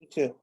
그치.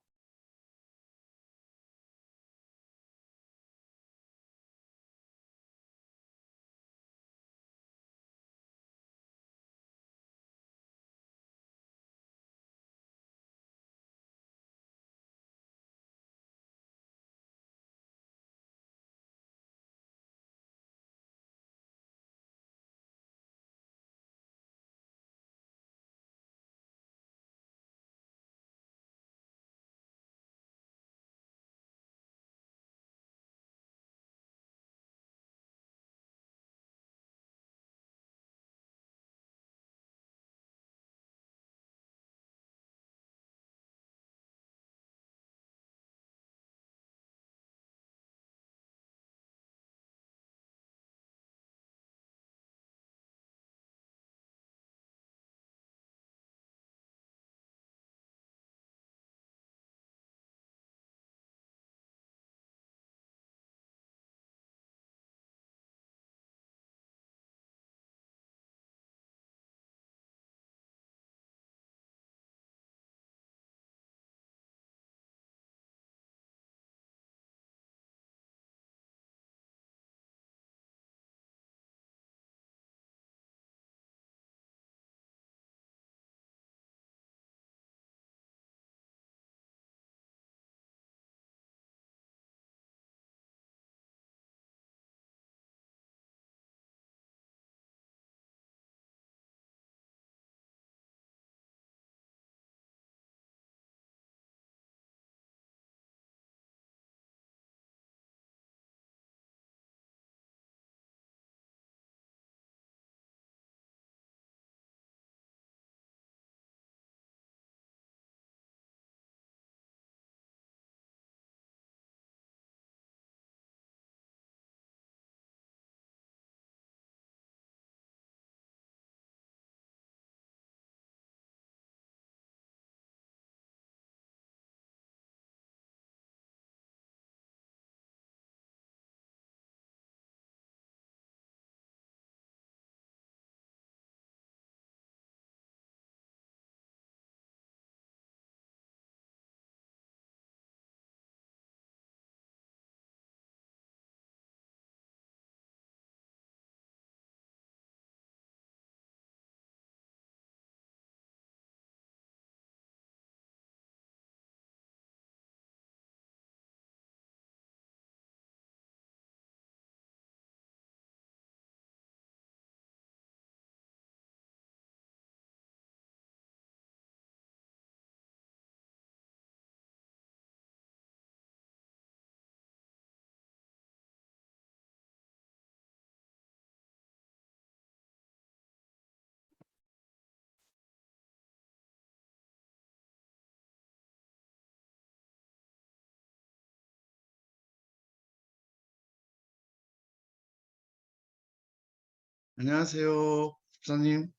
안녕하세요, 부사님.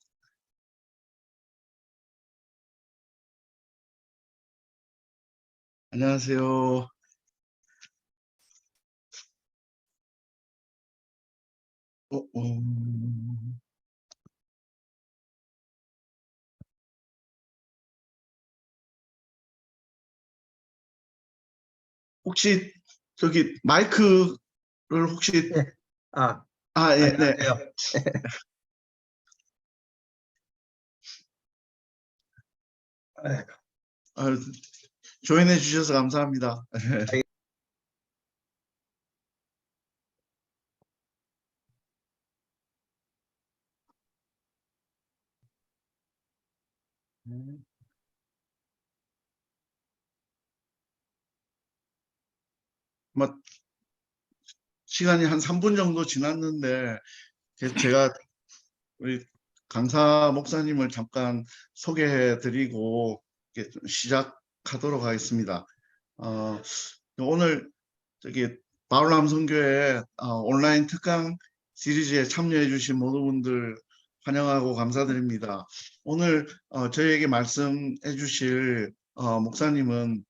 안녕하세요. 어, 혹시 저기 마이크를 혹시 예. 아, 예, 네. 안녕하세요. 네. 아, 조인해 주셔서 감사합니다. 뭐 시간이 한 3분 정도 지났는데 제가 우리 강사 목사님을 잠깐 소개해 드리고 시작하도록 하겠습니다. 어, 오늘 저기 바울람 선교회 온라인 특강 시리즈에 참여해 주신 모든 분들 환영하고 감사드립니다. 오늘 저희에게 말씀해 주실 목사님은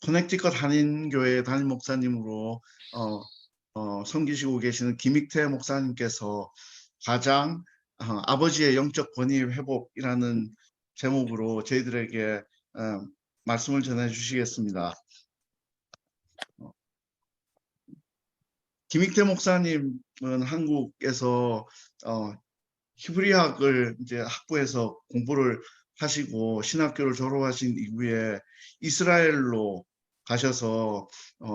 커넥티컷 한인교회 담임 목사님으로 섬기시고 계시는 김익태 목사님께서 가장 아버지의 영적 권위 회복이라는 제목으로 저희들에게 말씀을 전해 주시겠습니다. 김익태 목사님은 한국에서 히브리학을 이제 학부에서 공부를 하시고 신학교를 졸업하신 이후에 이스라엘로 가셔서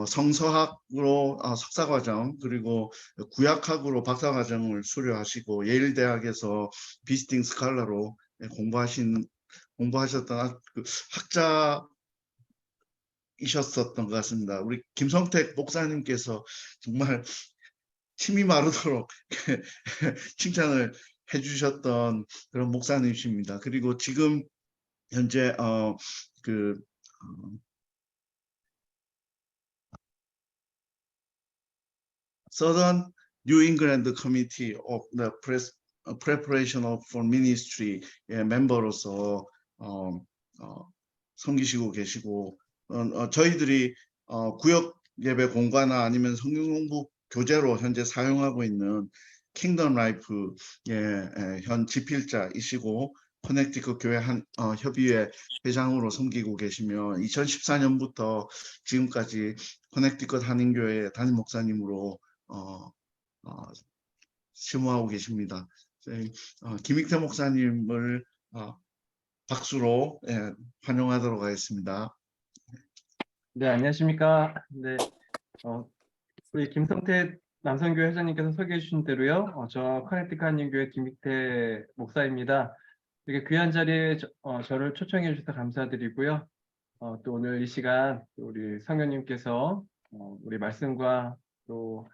성서학으로 석사과정 그리고 구약학으로 박사과정을 수료하시고 예일 대학에서 비지팅 스칼라로 공부하셨던 그 학자이셨었던 것 같습니다. 우리 김성택 목사님께서 정말 침이 마르도록 칭찬을 해주셨던 그런 목사님이십니다. 그리고 지금 현재 Southern New England Committee of the Preparation for Ministry 의 멤버로서 섬기시고 계시고 저희들이 구역 예배 공과나 아니면 성경 공부 교재로 현재 사용하고 있는 킹덤 라이프의 현 지필자이시고 커넥티컷 교회 협의회 회장으로 섬기고 계시며 2014년부터 지금까지 커넥티컷 한인교회 담임 목사님으로 실무하고 계십니다. 김익태 목사님을 박수로 환영하도록 하겠습니다. 네, 안녕하십니까. 네, 우리 김성태 남성교회 회장님께서 소개해 주신 대로요. 저 커넥티컷 한인교회 김익태 목사입니다. 이렇게 귀한 자리에 저를 초청해 주셔서 감사드리고요. 또 오늘 이 시간 우리 성령님께서 우리 말씀과 또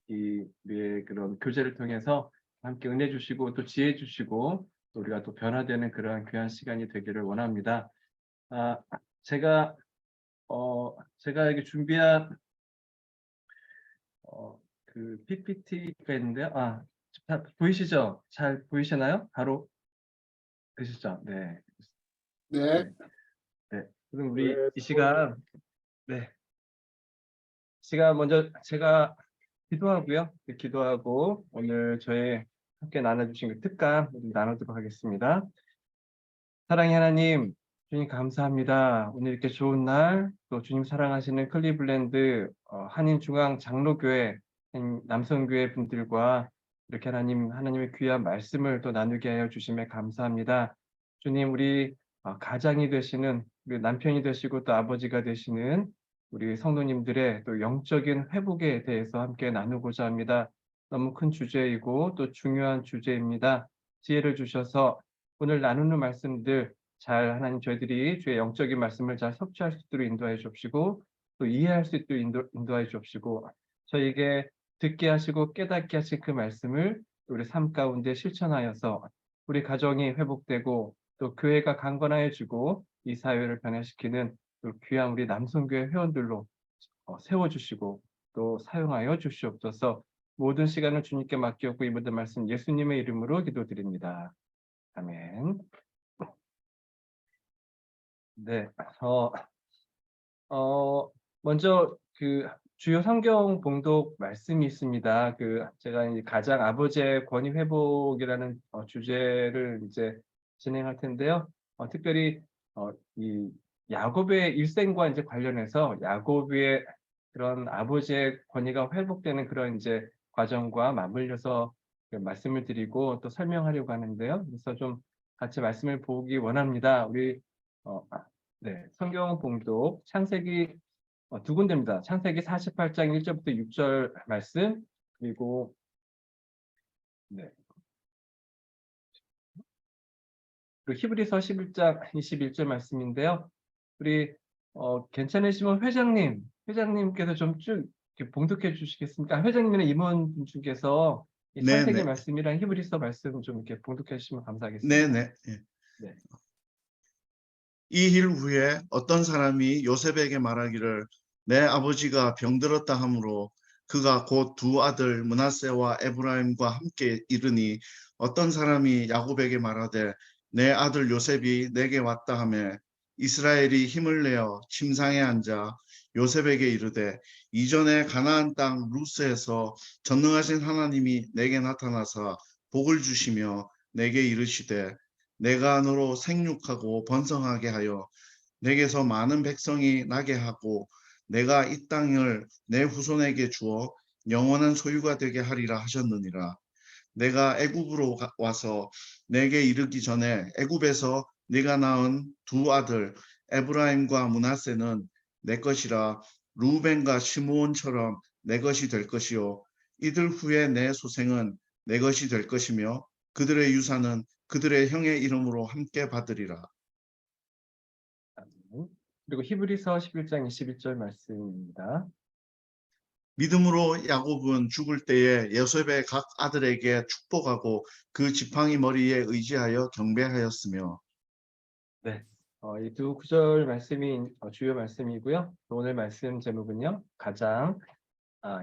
우리의 그런 교제를 통해서 함께 은혜 주시고 또 지혜 주시고 또 우리가 또 변화되는 그러한 귀한 시간이 되기를 원합니다. 제가 이렇게 준비한 그 PPT가 있는데요. 다 보이시죠? 잘 보이시나요? 바로 보시죠. 네. 네. 네. 그럼 우리 이 시간 먼저 제가 기도하고요. 기도하고 오늘 저의 함께 나눠주신 그 특강 나누도록 하겠습니다. 사랑의 하나님, 주님 감사합니다. 오늘 이렇게 좋은 날, 또 주님 사랑하시는 클리블랜드 한인중앙 장로교회 남성교회 분들과 이렇게 하나님의 귀한 말씀을 또 나누게 하여 주심에 감사합니다. 주님, 우리 가장이 되시는 우리 남편이 되시고 또 아버지가 되시는 우리 성도님들의 또 영적인 회복에 대해서 함께 나누고자 합니다. 너무 큰 주제이고 또 중요한 주제입니다. 지혜를 주셔서 오늘 나누는 말씀들 잘 하나님 저희들이 주의 영적인 말씀을 잘 섭취할 수 있도록 인도하여 주옵시고 또 이해할 수 있도록 인도하여 주옵시고 저희에게 듣게 하시고 깨닫게 하신 그 말씀을 우리 삶 가운데 실천하여서 우리 가정이 회복되고 또 교회가 강건하여지고 이 사회를 변화시키는 또 귀한 우리 남성교회 회원들로 세워주시고 또 사용하여 주시옵소서. 모든 시간을 주님께 맡겼고 이 모든 말씀 예수님의 이름으로 기도드립니다. 아멘. 네, 먼저 그 주요 성경 봉독 말씀이 있습니다. 제가 이제 가장 아버지의 권위 회복이라는 주제를 이제 진행할 텐데요. 특별히 이 야곱의 일생과 이제 관련해서 야곱의 그런 아버지의 권위가 회복되는 그런 이제 과정과 맞물려서 말씀을 드리고 또 설명하려고 하는데요. 그래서 좀 같이 말씀을 보기 원합니다. 우리 성경 봉독 창세기 두 군데입니다. 창세기 48장 1절부터 6절 말씀 그리고 그리고 히브리서 11장 21절 말씀인데요. 우리 괜찮으시면 회장님께서 좀 쭉 봉독해 주시겠습니까? 회장님이나 임원 중께서 이 창세기 말씀이랑 히브리서 말씀 좀 이렇게 봉독해 주시면 감사하겠습니다. 네. 이 일 후에 어떤 사람이 요셉에게 말하기를 내 아버지가 병들었다 하므로 그가 곧 두 아들 므낫세와 에브라임과 함께 이르니 어떤 사람이 야곱에게 말하되 내 아들 요셉이 내게 왔다 하매 이스라엘이 힘을 내어 침상에 앉아 요셉에게 이르되 이전에 가나안 땅 루스에서 전능하신 하나님이 내게 나타나사 복을 주시며 내게 이르시되 내가 너로 생육하고 번성하게 하여 내게서 많은 백성이 나게 하고 내가 이 땅을 내 후손에게 주어 영원한 소유가 되게 하리라 하셨느니라. 내가 애굽으로 와서 내게 이르기 전에 애굽에서 네가 낳은 두 아들 에브라임과 므낫세는 내 것이라. 루벤과 시므온처럼 내 것이 될 것이요 이들 후에 내 소생은 내 것이 될 것이며 그들의 유산은 그들의 형의 이름으로 함께 받으리라. 그리고 히브리서 11장 21절 말씀입니다. 믿음으로 야곱은 죽을 때에 요셉의 각 아들에게 축복하고 그 지팡이 머리에 의지하여 경배하였으며. 네, 이 두 구절 말씀이 주요 말씀이고요. 오늘 말씀 제목은요, 가장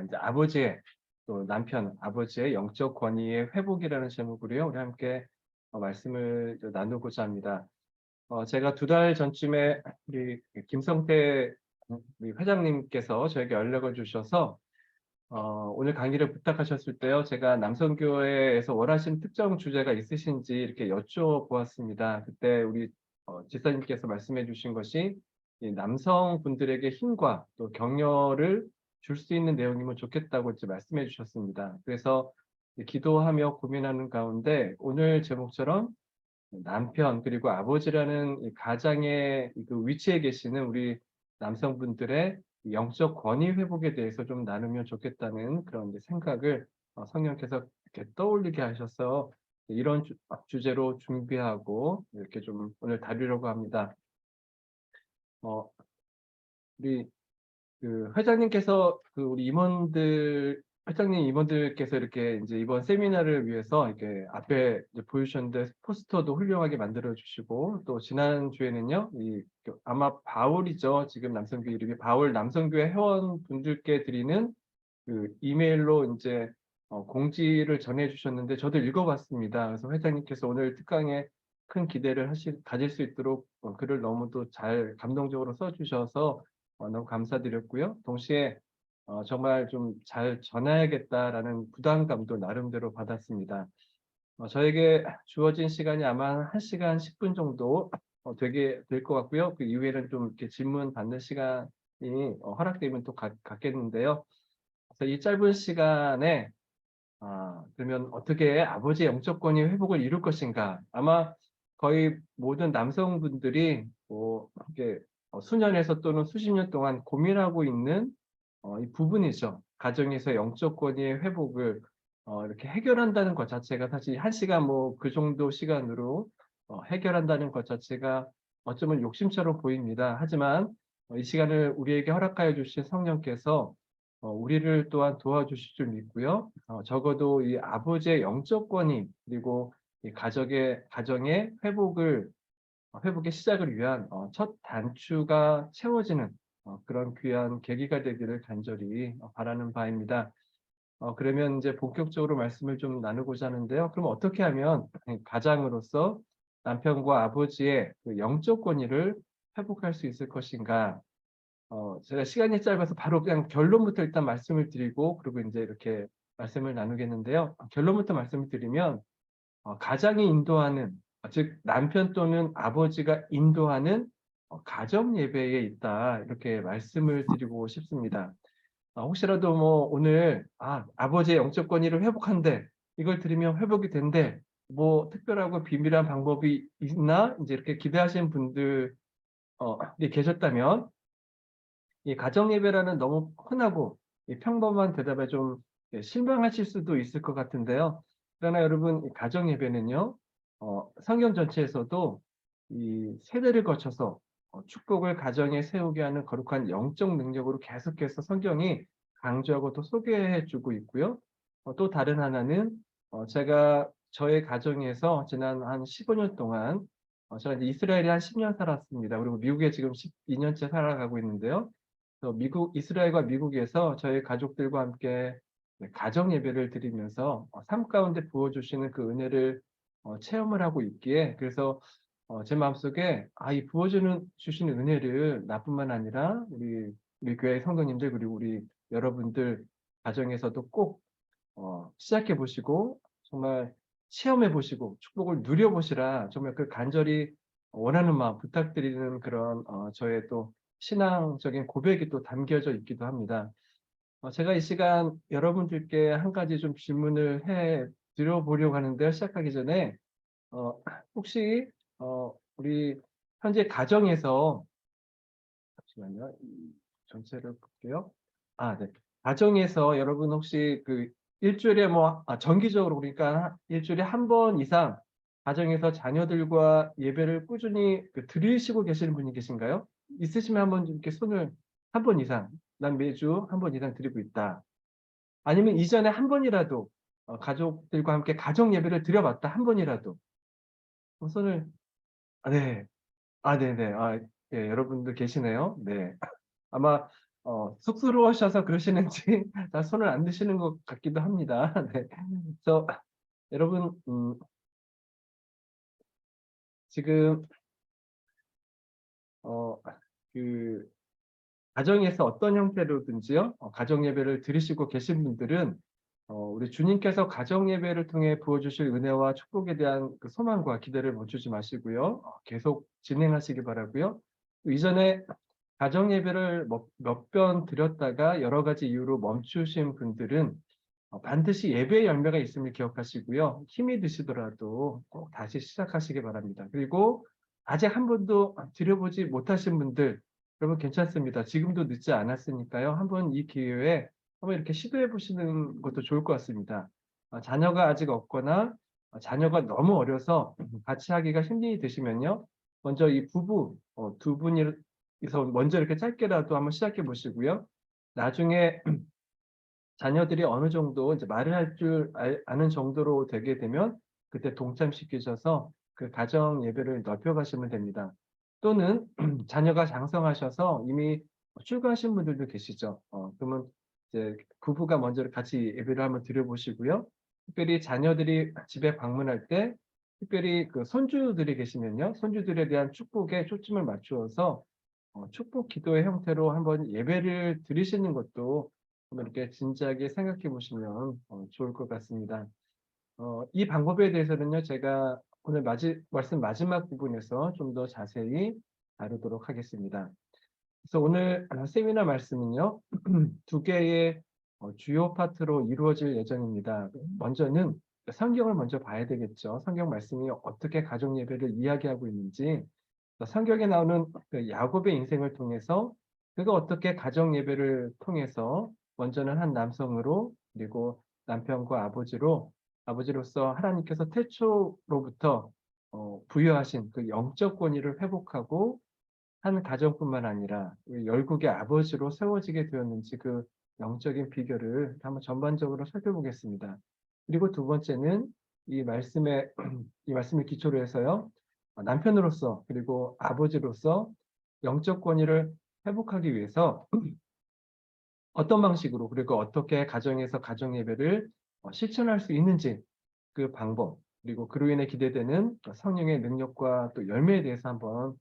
이제 아버지의 또 남편 아버지의 영적 권위의 회복이라는 제목으로요. 우리 함께 말씀을 나누고자 합니다. 제가 2달 전쯤에 우리 김성태 우리 회장님께서 저에게 연락을 주셔서 오늘 강의를 부탁하셨을 때요, 제가 남성교회에서 원하시는 특정 주제가 있으신지 이렇게 여쭤보았습니다. 그때 우리 지사님께서 말씀해 주신 것이 이 남성분들에게 힘과 또 격려를 줄 수 있는 내용이면 좋겠다고 이제 말씀해 주셨습니다. 그래서 기도하며 고민하는 가운데 오늘 제목처럼 남편 그리고 아버지라는 이 가장의 그 위치에 계시는 우리 남성분들의 영적 권위 회복에 대해서 좀 나누면 좋겠다는 그런 이제 생각을 성령께서 이렇게 떠올리게 하셔서 이런 주제로 준비하고 이렇게 좀 오늘 다루려고 합니다. 우리 그 회장님께서 그 우리 회장님 임원들께서 이렇게 이제 이번 세미나를 위해서 이렇게 앞에 이제 보여주셨는데 포스터도 훌륭하게 만들어 주시고 또 지난 주에는요 아마 바울이죠, 지금 남성교회 이름이 바울 남성교회 회원분들께 드리는 그 이메일로 이제 공지를 전해 주셨는데 저도 읽어봤습니다. 그래서 회장님께서 오늘 특강에 큰 기대를 가질 수 있도록 글을 너무도 잘 감동적으로 써주셔서 너무 감사드렸고요. 동시에 정말 좀 잘 전해야겠다라는 부담감도 나름대로 받았습니다. 저에게 주어진 시간이 아마 1시간 10분 정도 되게 될 것 같고요. 그 이후에는 좀 이렇게 질문 받는 시간이 허락되면 또 갖겠는데요. 그래서 이 짧은 시간에 그러면 어떻게 아버지의 영적 권위 회복을 이룰 것인가? 아마 거의 모든 남성분들이 뭐 이렇게 수년에서 또는 수십 년 동안 고민하고 있는 이 부분이죠. 가정에서 영적 권위의 회복을 이렇게 해결한다는 것 자체가 사실 1시간 뭐 그 정도 시간으로 해결한다는 것 자체가 어쩌면 욕심처럼 보입니다. 하지만 이 시간을 우리에게 허락하여 주신 성령께서 우리를 또한 도와주실 줄 믿고요. 적어도 이 아버지의 영적 권위 그리고 이 가정의 회복의 시작을 위한 첫 단추가 채워지는 그런 귀한 계기가 되기를 간절히 바라는 바입니다. 그러면 이제 본격적으로 말씀을 좀 나누고자 하는데요. 그럼 어떻게 하면 가장으로서 남편과 아버지의 그 영적 권위를 회복할 수 있을 것인가? 제가 시간이 짧아서 바로 그냥 결론부터 일단 말씀을 드리고 그리고 이제 이렇게 말씀을 나누겠는데요. 결론부터 말씀을 드리면 가장이 인도하는 즉 남편 또는 아버지가 인도하는 가정 예배에 있다 이렇게 말씀을 드리고 싶습니다. 혹시라도 뭐 오늘 아버지의 영적 권위를 회복한대 이걸 들으면 회복이 된대 뭐 특별하고 비밀한 방법이 있나 이제 이렇게 기대하시는 분들이 계셨다면 이 가정 예배라는 너무 흔하고 이 평범한 대답에 좀 실망하실 수도 있을 것 같은데요. 그러나 여러분 이 가정 예배는요 성경 전체에서도 이 세대를 거쳐서 축복을 가정에 세우게 하는 거룩한 영적 능력으로 계속해서 성경이 강조하고 또 소개해주고 있고요. 또 다른 하나는 제가 저의 가정에서 지난 한 15년 동안 제가 이제 이스라엘에 한 10년 살았습니다. 그리고 미국에 지금 12년째 살아가고 있는데요. 이스라엘과 미국에서 저희 가족들과 함께 가정 예배를 드리면서 삶 가운데 부어주시는 그 은혜를 체험을 하고 있기에 그래서 제 마음속에 이 주시는 은혜를 나뿐만 아니라 우리 교회 성도님들 그리고 우리 여러분들 가정에서도 꼭 시작해 보시고 정말 체험해 보시고 축복을 누려 보시라 정말 그 간절히 원하는 마음 부탁드리는 그런 저의 또 신앙적인 고백이 또 담겨져 있기도 합니다. 제가 이 시간 여러분들께 한 가지 좀 질문을 해 드려보려고 하는데요. 시작하기 전에 혹시 우리 현재 가정에서 잠시만요. 이 전체를 볼게요. 네. 가정에서 여러분 혹시 그 일주일에 정기적으로 그러니까 일주일에 한 번 이상 가정에서 자녀들과 예배를 꾸준히 드리시고 계시는 분이 계신가요? 있으시면 한번 이렇게 손을 한 번 이상, 난 매주 한 번 이상 드리고 있다. 아니면 이전에 한 번이라도 가족들과 함께 가정 예배를 드려봤다 한 번이라도 손을 네. 네네. 예, 여러분들 계시네요. 네. 아마 쑥스러워하셔서 그러시는지 다 손을 안 드시는 것 같기도 합니다. 네. 그래서 여러분 지금 어 그 가정에서 어떤 형태로든지요. 가정 예배를 드리시고 계신 분들은 우리 주님께서 가정 예배를 통해 부어 주실 은혜와 축복에 대한 그 소망과 기대를 멈추지 마시고요. 계속 진행하시기 바라고요. 또 이전에 가정 예배를 몇 번 드렸다가 여러 가지 이유로 멈추신 분들은 반드시 예배의 열매가 있음을 기억하시고요. 힘이 드시더라도 꼭 다시 시작하시기 바랍니다. 그리고 아직 한 번도 드려보지 못하신 분들, 여러분 괜찮습니다. 지금도 늦지 않았으니까요. 한번 이 기회에 한번 이렇게 시도해 보시는 것도 좋을 것 같습니다. 자녀가 아직 없거나 자녀가 너무 어려서 같이 하기가 힘이 드시면요. 먼저 이 부부 두 분이서 먼저 이렇게 짧게라도 한번 시작해 보시고요. 나중에 자녀들이 어느 정도 이제 말을 할 줄 아는 정도로 되게 되면 그때 동참시키셔서 그 가정 예배를 넓혀 가시면 됩니다. 또는 자녀가 장성하셔서 이미 출가하신 분들도 계시죠. 그러면 이제 부부가 먼저 같이 예배를 한번 드려 보시고요. 특별히 자녀들이 집에 방문할 때 특별히 그 손주들이 계시면요. 손주들에 대한 축복에 초점을 맞추어서 축복 기도의 형태로 한번 예배를 드리시는 것도 한번 이렇게 진지하게 생각해 보시면 좋을 것 같습니다. 이 방법에 대해서는요, 제가 오늘 말씀 마지막 부분에서 좀 더 자세히 다루도록 하겠습니다. 그래서 오늘 세미나 말씀은요, 두 개의 주요 파트로 이루어질 예정입니다. 먼저는 성경을 먼저 봐야 되겠죠. 성경 말씀이 어떻게 가정 예배를 이야기하고 있는지, 성경에 나오는 그 야곱의 인생을 통해서 그가 어떻게 가정 예배를 통해서 먼저는 한 남성으로 그리고 남편과 아버지로서 하나님께서 태초로부터 부여하신 그 영적 권위를 회복하고 한 가정뿐만 아니라 열국의 아버지로 세워지게 되었는지 그 영적인 비결을 한번 전반적으로 살펴보겠습니다. 그리고 두 번째는 이 말씀의 이 말씀을 기초로 해서요. 남편으로서 그리고 아버지로서 영적 권위를 회복하기 위해서 어떤 방식으로 그리고 어떻게 가정에서 가정 예배를 실천할 수 있는지 그 방법 그리고 그로 인해 기대되는 성령의 능력과 또 열매에 대해서 한번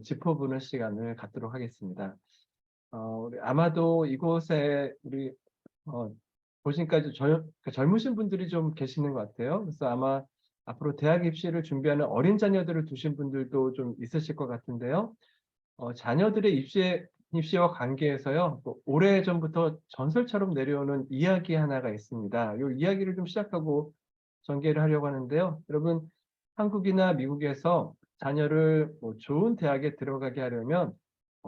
짚어보는 시간을 갖도록 하겠습니다. 아마도 이곳에 우리 보시니까 젊으신 분들이 좀 계시는 것 같아요. 그래서 아마 앞으로 대학 입시를 준비하는 어린 자녀들을 두신 분들도 좀 있으실 것 같은데요. 자녀들의 입시와 관계해서요. 오래전부터 전설처럼 내려오는 이야기 하나가 있습니다. 이 이야기를 좀 시작하고 전개를 하려고 하는데요. 여러분, 한국이나 미국에서 자녀를 좋은 대학에 들어가게 하려면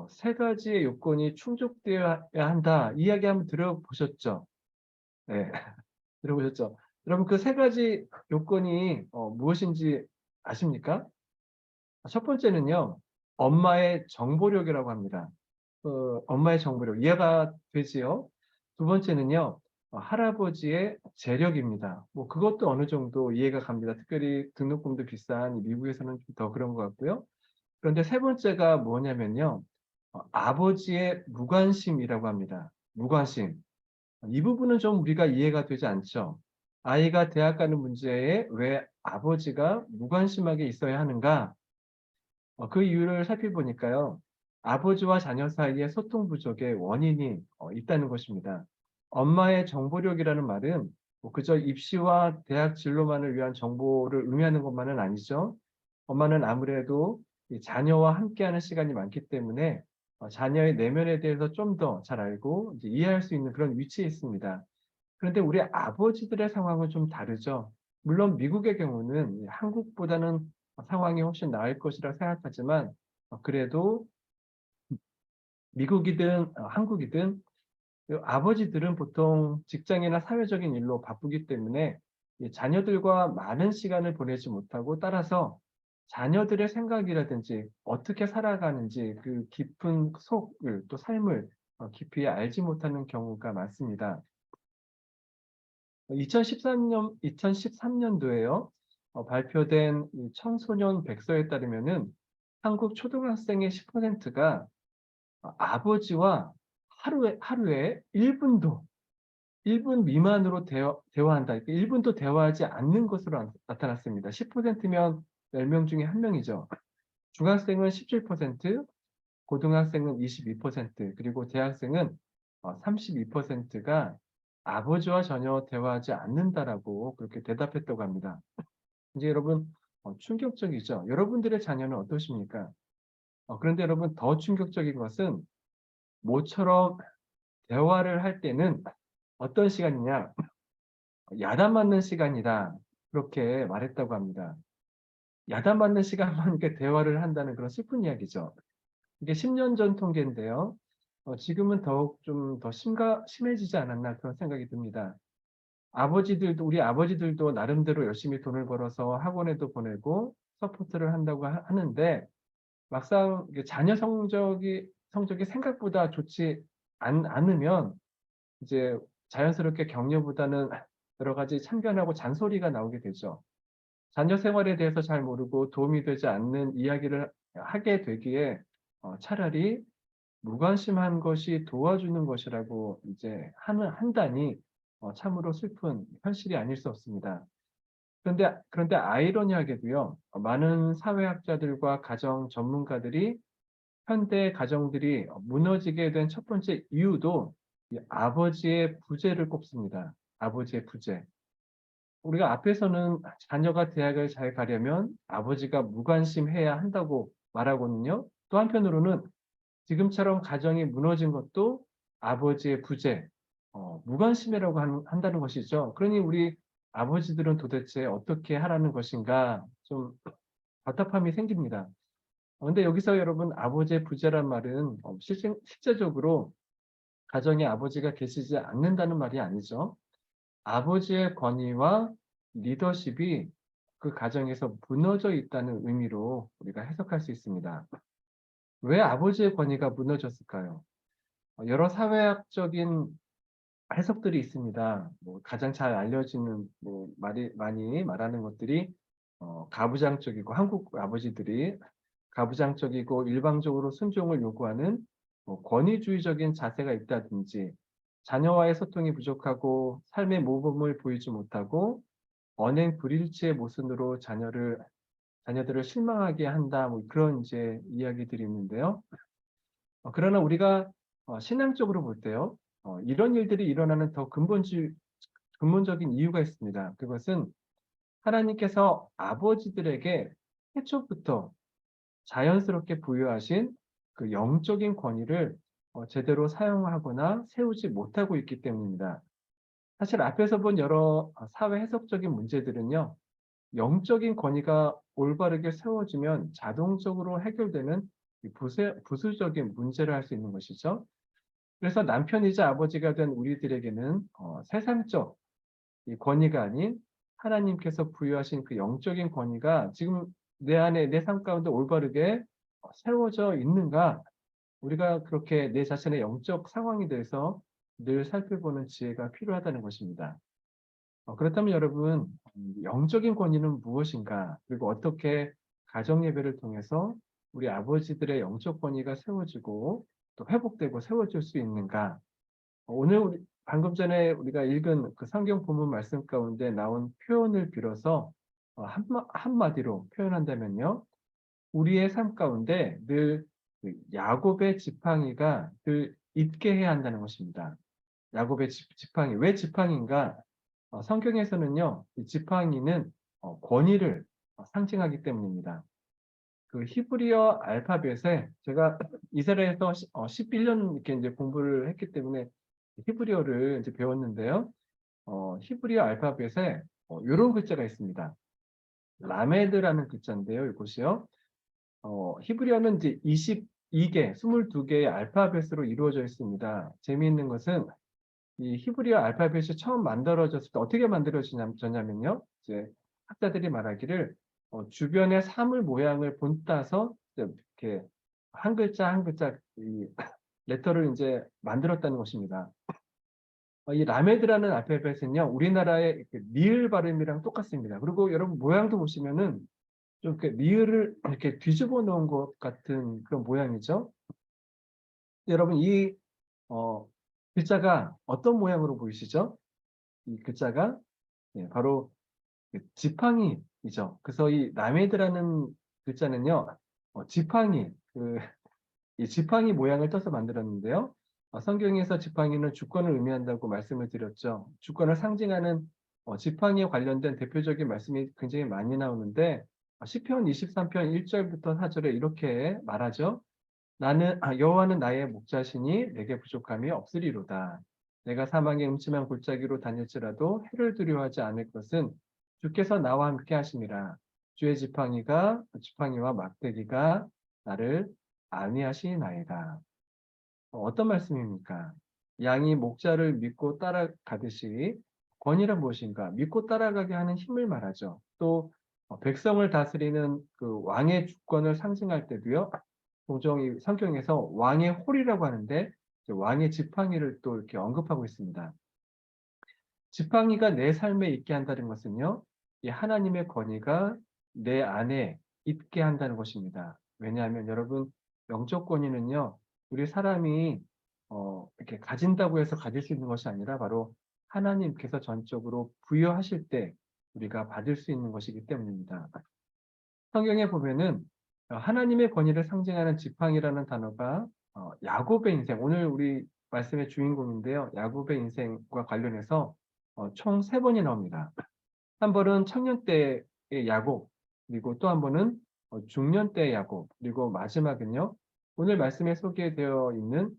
세 가지의 요건이 충족되어야 한다. 이야기 한번 들어보셨죠? 네, 들어보셨죠? 여러분, 그 세 가지 요건이 무엇인지 아십니까? 첫 번째는요, 엄마의 정보력이라고 합니다. 엄마의 정보력, 이해가 되지요? 두 번째는요, 할아버지의 재력입니다. 그것도 어느 정도 이해가 갑니다. 특별히 등록금도 비싼 미국에서는 좀 더 그런 것 같고요. 그런데 세 번째가 뭐냐면요, 아버지의 무관심이라고 합니다. 무관심. 이 부분은 좀 우리가 이해가 되지 않죠. 아이가 대학 가는 문제에 왜 아버지가 무관심하게 있어야 하는가? 그 이유를 살펴보니까요. 아버지와 자녀 사이에 소통 부족의 원인이 있다는 것입니다. 엄마의 정보력이라는 말은 그저 입시와 대학 진로만을 위한 정보를 의미하는 것만은 아니죠. 엄마는 아무래도 이 자녀와 함께하는 시간이 많기 때문에 자녀의 내면에 대해서 좀 더 잘 알고 이제 이해할 수 있는 그런 위치에 있습니다. 그런데 우리 아버지들의 상황은 좀 다르죠. 물론 미국의 경우는 한국보다는 상황이 훨씬 나을 것이라 생각하지만 그래도 미국이든 한국이든 그 아버지들은 보통 직장이나 사회적인 일로 바쁘기 때문에 이 자녀들과 많은 시간을 보내지 못하고 따라서 자녀들의 생각이라든지 어떻게 살아가는지 그 깊은 속을 또 삶을 깊이 알지 못하는 경우가 많습니다. 2013년도에요. 발표된 이 청소년 백서에 따르면은 한국 초등학생의 10%가 아버지와 하루에 1분 미만으로 대화한다. 1분도 대화하지 않는 것으로 나타났습니다. 10%면 10명 중에 1명이죠. 중학생은 17%, 고등학생은 22%, 그리고 대학생은 32%가 아버지와 전혀 대화하지 않는다라고 그렇게 대답했다고 합니다. 이제 여러분 충격적이죠. 여러분들의 자녀는 어떠십니까? 그런데 여러분 더 충격적인 것은 모처럼 대화를 할 때는 어떤 시간이냐? 야단 맞는 시간이다. 그렇게 말했다고 합니다. 야단 맞는 시간만 이렇게 대화를 한다는 그런 슬픈 이야기죠. 이게 10년 전 통계인데요. 지금은 더욱 좀 더 심해지지 않았나 그런 생각이 듭니다. 우리 아버지들도 나름대로 열심히 돈을 벌어서 학원에도 보내고 서포트를 한다고 하는데 막상 이게 자녀 성적이 생각보다 좋지 않으면 이제 자연스럽게 격려보다는 여러 가지 참견하고 잔소리가 나오게 되죠. 자녀 생활에 대해서 잘 모르고 도움이 되지 않는 이야기를 하게 되기에 차라리 무관심한 것이 도와주는 것이라고 이제 한다니 참으로 슬픈 현실이 아닐 수 없습니다. 그런데 아이러니하게도요, 많은 사회학자들과 가정 전문가들이 현대 가정들이 무너지게 된 첫 번째 이유도 이 아버지의 부재를 꼽습니다. 아버지의 부재. 우리가 앞에서는 자녀가 대학을 잘 가려면 아버지가 무관심해야 한다고 말하거든요. 또 한편으로는 지금처럼 가정이 무너진 것도 아버지의 부재, 무관심이라고 한다는 것이죠. 그러니 우리 아버지들은 도대체 어떻게 하라는 것인가 좀 답답함이 생깁니다. 그런데 여기서 여러분 아버지의 부재란 말은 실제적으로 가정에 아버지가 계시지 않는다는 말이 아니죠. 아버지의 권위와 리더십이 그 가정에서 무너져 있다는 의미로 우리가 해석할 수 있습니다. 왜 아버지의 권위가 무너졌을까요? 여러 사회학적인 해석들이 있습니다. 가장 잘 알려지는 많이 말하는 것들이 가부장적이고 한국 아버지들이 가부장적이고 일방적으로 순종을 요구하는 권위주의적인 자세가 있다든지 자녀와의 소통이 부족하고 삶의 모범을 보이지 못하고 언행 불일치의 모순으로 자녀들을 실망하게 한다. 그런 이제 이야기들이 있는데요. 그러나 우리가 신앙적으로 볼 때요. 이런 일들이 일어나는 더 근본적인 이유가 있습니다. 그것은 하나님께서 아버지들에게 태초부터 자연스럽게 부여하신 그 영적인 권위를 제대로 사용하거나 세우지 못하고 있기 때문입니다. 사실 앞에서 본 여러 사회 해석적인 문제들은요. 영적인 권위가 올바르게 세워지면 자동적으로 해결되는 부수적인 문제를 할 수 있는 것이죠. 그래서 남편이자 아버지가 된 우리들에게는 세상적 이 권위가 아닌 하나님께서 부여하신 그 영적인 권위가 지금 내 안에 내 삶 가운데 올바르게 세워져 있는가, 우리가 그렇게 내 자신의 영적 상황에 대해서 늘 살펴보는 지혜가 필요하다는 것입니다. 그렇다면 여러분, 영적인 권위는 무엇인가? 그리고 어떻게 가정 예배를 통해서 우리 아버지들의 영적 권위가 세워지고 또 회복되고 세워질 수 있는가? 오늘 방금 전에 우리가 읽은 그 성경 본문 말씀 가운데 나온 표현을 빌어서 한마디로 표현한다면요. 우리의 삶 가운데 늘 그 야곱의 지팡이가 늘 있게 해야 한다는 것입니다. 야곱의 지팡이. 왜 지팡이인가? 성경에서는요, 이 지팡이는 권위를 상징하기 때문입니다. 그 히브리어 알파벳에 제가 이스라엘에서 11년 이렇게 이제 공부를 했기 때문에 히브리어를 이제 배웠는데요. 히브리어 알파벳에 이런 글자가 있습니다. 라메드라는 글자인데요. 이것이요. 히브리어는 이제 22개, 22개의 알파벳으로 이루어져 있습니다. 재미있는 것은 이 히브리어 알파벳이 처음 만들어졌을 때 어떻게 만들어졌냐면요. 이제 학자들이 말하기를 주변의 사물 모양을 본따서 이렇게 한 글자 한 글자 이 레터를 이제 만들었다는 것입니다. 이 라메드라는 알파벳은요, 우리나라의 리을 발음이랑 똑같습니다. 그리고 여러분 모양도 보시면은 좀 이렇게 리을을 이렇게 뒤집어 놓은 것 같은 그런 모양이죠. 여러분 이 글자가 어떤 모양으로 보이시죠? 이 글자가 바로 지팡이이죠. 그래서 이 라메드라는 글자는요, 지팡이 이 지팡이 모양을 떠서 만들었는데요. 성경에서 지팡이는 주권을 의미한다고 말씀을 드렸죠. 주권을 상징하는 지팡이에 관련된 대표적인 말씀이 굉장히 많이 나오는데 시편 23편 1절부터 4절에 이렇게 말하죠. 여호와는 나의 목자시니 내게 부족함이 없으리로다. 내가 사망의 음침한 골짜기로 다닐지라도 해를 두려워하지 않을 것은 주께서 나와 함께 하심이라. 주의 지팡이와 막대기가 나를 안위하시나이다. 어떤 말씀입니까? 양이 목자를 믿고 따라가듯이 권위란 무엇인가? 믿고 따라가게 하는 힘을 말하죠. 또 백성을 다스리는 그 왕의 주권을 상징할 때도요. 종종 이 성경에서 왕의 홀이라고 하는데 왕의 지팡이를 또 이렇게 언급하고 있습니다. 지팡이가 내 삶에 있게 한다는 것은요. 이 하나님의 권위가 내 안에 있게 한다는 것입니다. 왜냐하면 여러분 영적 권위는요. 우리 사람이 이렇게 가진다고 해서 가질 수 있는 것이 아니라 바로 하나님께서 전적으로 부여하실 때 우리가 받을 수 있는 것이기 때문입니다. 성경에 보면은 하나님의 권위를 상징하는 지팡이라는 단어가 야곱의 인생, 오늘 우리 말씀의 주인공인데요. 야곱의 인생과 관련해서 총 3번이 나옵니다. 한 번은 청년 때의 야곱, 그리고 또 한 번은 중년 때의 야곱, 그리고 마지막은요. 오늘 말씀에 소개되어 있는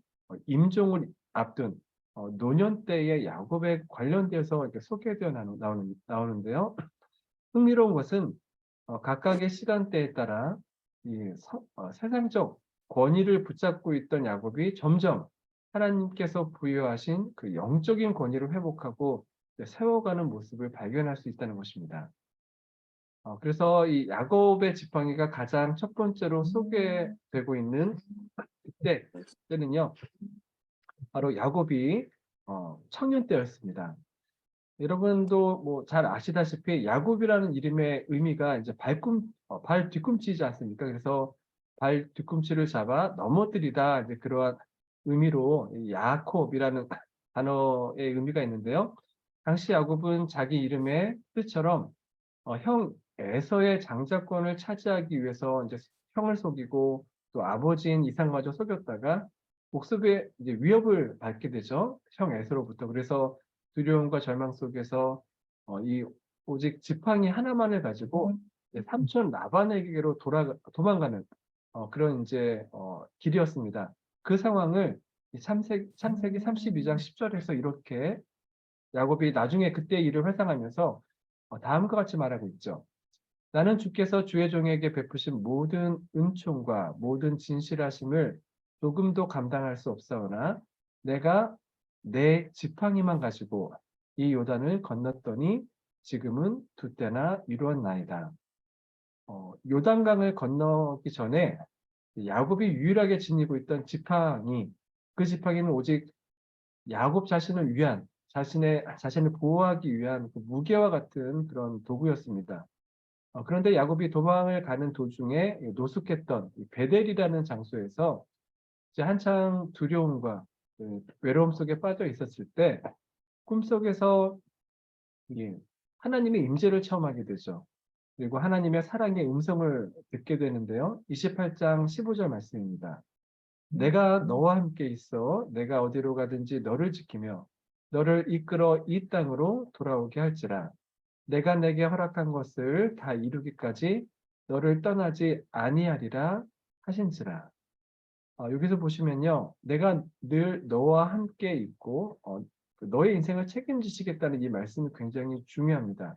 임종을 앞둔 노년 때의 야곱에 관련되어서 이렇게 소개되어 나오는데요. 흥미로운 것은 각각의 시간대에 따라 이 세상적 권위를 붙잡고 있던 야곱이 점점 하나님께서 부여하신 그 영적인 권위를 회복하고 세워가는 모습을 발견할 수 있다는 것입니다. 그래서 이 야곱의 지팡이가 가장 첫 번째로 소개되고 있는 때는요, 바로 야곱이 청년 때였습니다. 여러분도 뭐 잘 아시다시피 야곱이라는 이름의 의미가 이제 발 뒤꿈치이지 않습니까? 그래서 발 뒤꿈치를 잡아 넘어뜨리다 이제 그러한 의미로 이 야콥이라는 단어의 의미가 있는데요. 당시 야곱은 자기 이름의 뜻처럼 형 에서의 장자권을 차지하기 위해서 이제 형을 속이고 또 아버지인 이삭마저 속였다가 목숨의 이제 위협을 받게 되죠. 형 에서로부터. 그래서 두려움과 절망 속에서 이 오직 지팡이 하나만을 가지고 삼촌 라반에게로 도망가는 그런 이제 길이었습니다. 그 상황을 창세기 32장 10절에서 이렇게 야곱이 나중에 그때 일을 회상하면서 다음과 같이 말하고 있죠. 나는 주께서 주의 종에게 베푸신 모든 은총과 모든 진실하심을 조금도 감당할 수 없사오나 내가 내 지팡이만 가지고 이 요단을 건넜더니 지금은 두 때나 이루었나이다. 요단강을 건너기 전에 야곱이 유일하게 지니고 있던 지팡이, 그 지팡이는 오직 야곱 자신을 위한 자신을 보호하기 위한 그 무게와 같은 그런 도구였습니다. 그런데 야곱이 도망을 가는 도중에 노숙했던 베델이라는 장소에서 이제 한창 두려움과 외로움 속에 빠져 있었을 때 꿈속에서 하나님의 임재를 체험하게 되죠. 그리고 하나님의 사랑의 음성을 듣게 되는데요. 28장 15절 말씀입니다. 내가 너와 함께 있어 내가 어디로 가든지 너를 지키며 너를 이끌어 이 땅으로 돌아오게 할지라. 내가 내게 허락한 것을 다 이루기까지 너를 떠나지 아니하리라 하신지라. 여기서 보시면요, 내가 늘 너와 함께 있고 그 너의 인생을 책임지시겠다는 이 말씀이 굉장히 중요합니다.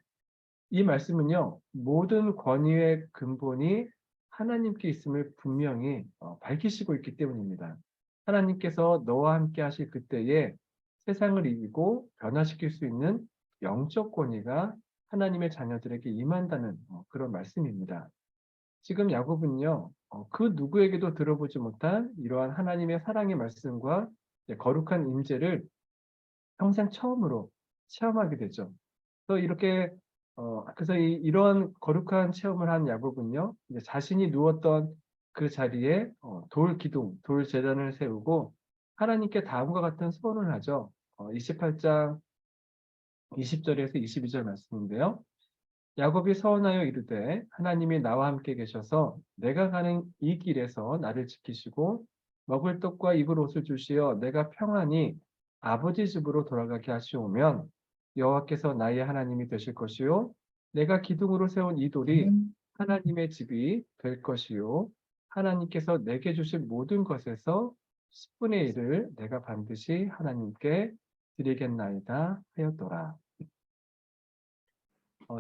이 말씀은요, 모든 권위의 근본이 하나님께 있음을 분명히 밝히시고 있기 때문입니다. 하나님께서 너와 함께 하실 그때에 세상을 이기고 변화시킬 수 있는 영적 권위가 하나님의 자녀들에게 임한다는 그런 말씀입니다. 지금 야곱은요, 그 누구에게도 들어보지 못한 이러한 하나님의 사랑의 말씀과 거룩한 임재를 평생 처음으로 체험하게 되죠. 그래서 이렇게 그래서 이런 거룩한 체험을 한 야곱은요, 이제 자신이 누웠던 그 자리에 돌 기둥, 돌 제단을 세우고 하나님께 다음과 같은 소원을 하죠. 28장 20절에서 22절 말씀인데요. 야곱이 서원하여 이르되 하나님이 나와 함께 계셔서 내가 가는 이 길에서 나를 지키시고 먹을 떡과 입을 옷을 주시어 내가 평안히 아버지 집으로 돌아가게 하시오면 여호와께서 나의 하나님이 되실 것이요 내가 기둥으로 세운 이 돌이 하나님의 집이 될 것이요 하나님께서 내게 주신 모든 것에서 10분의 1을 내가 반드시 하나님께 드리겠나이다 하였더라.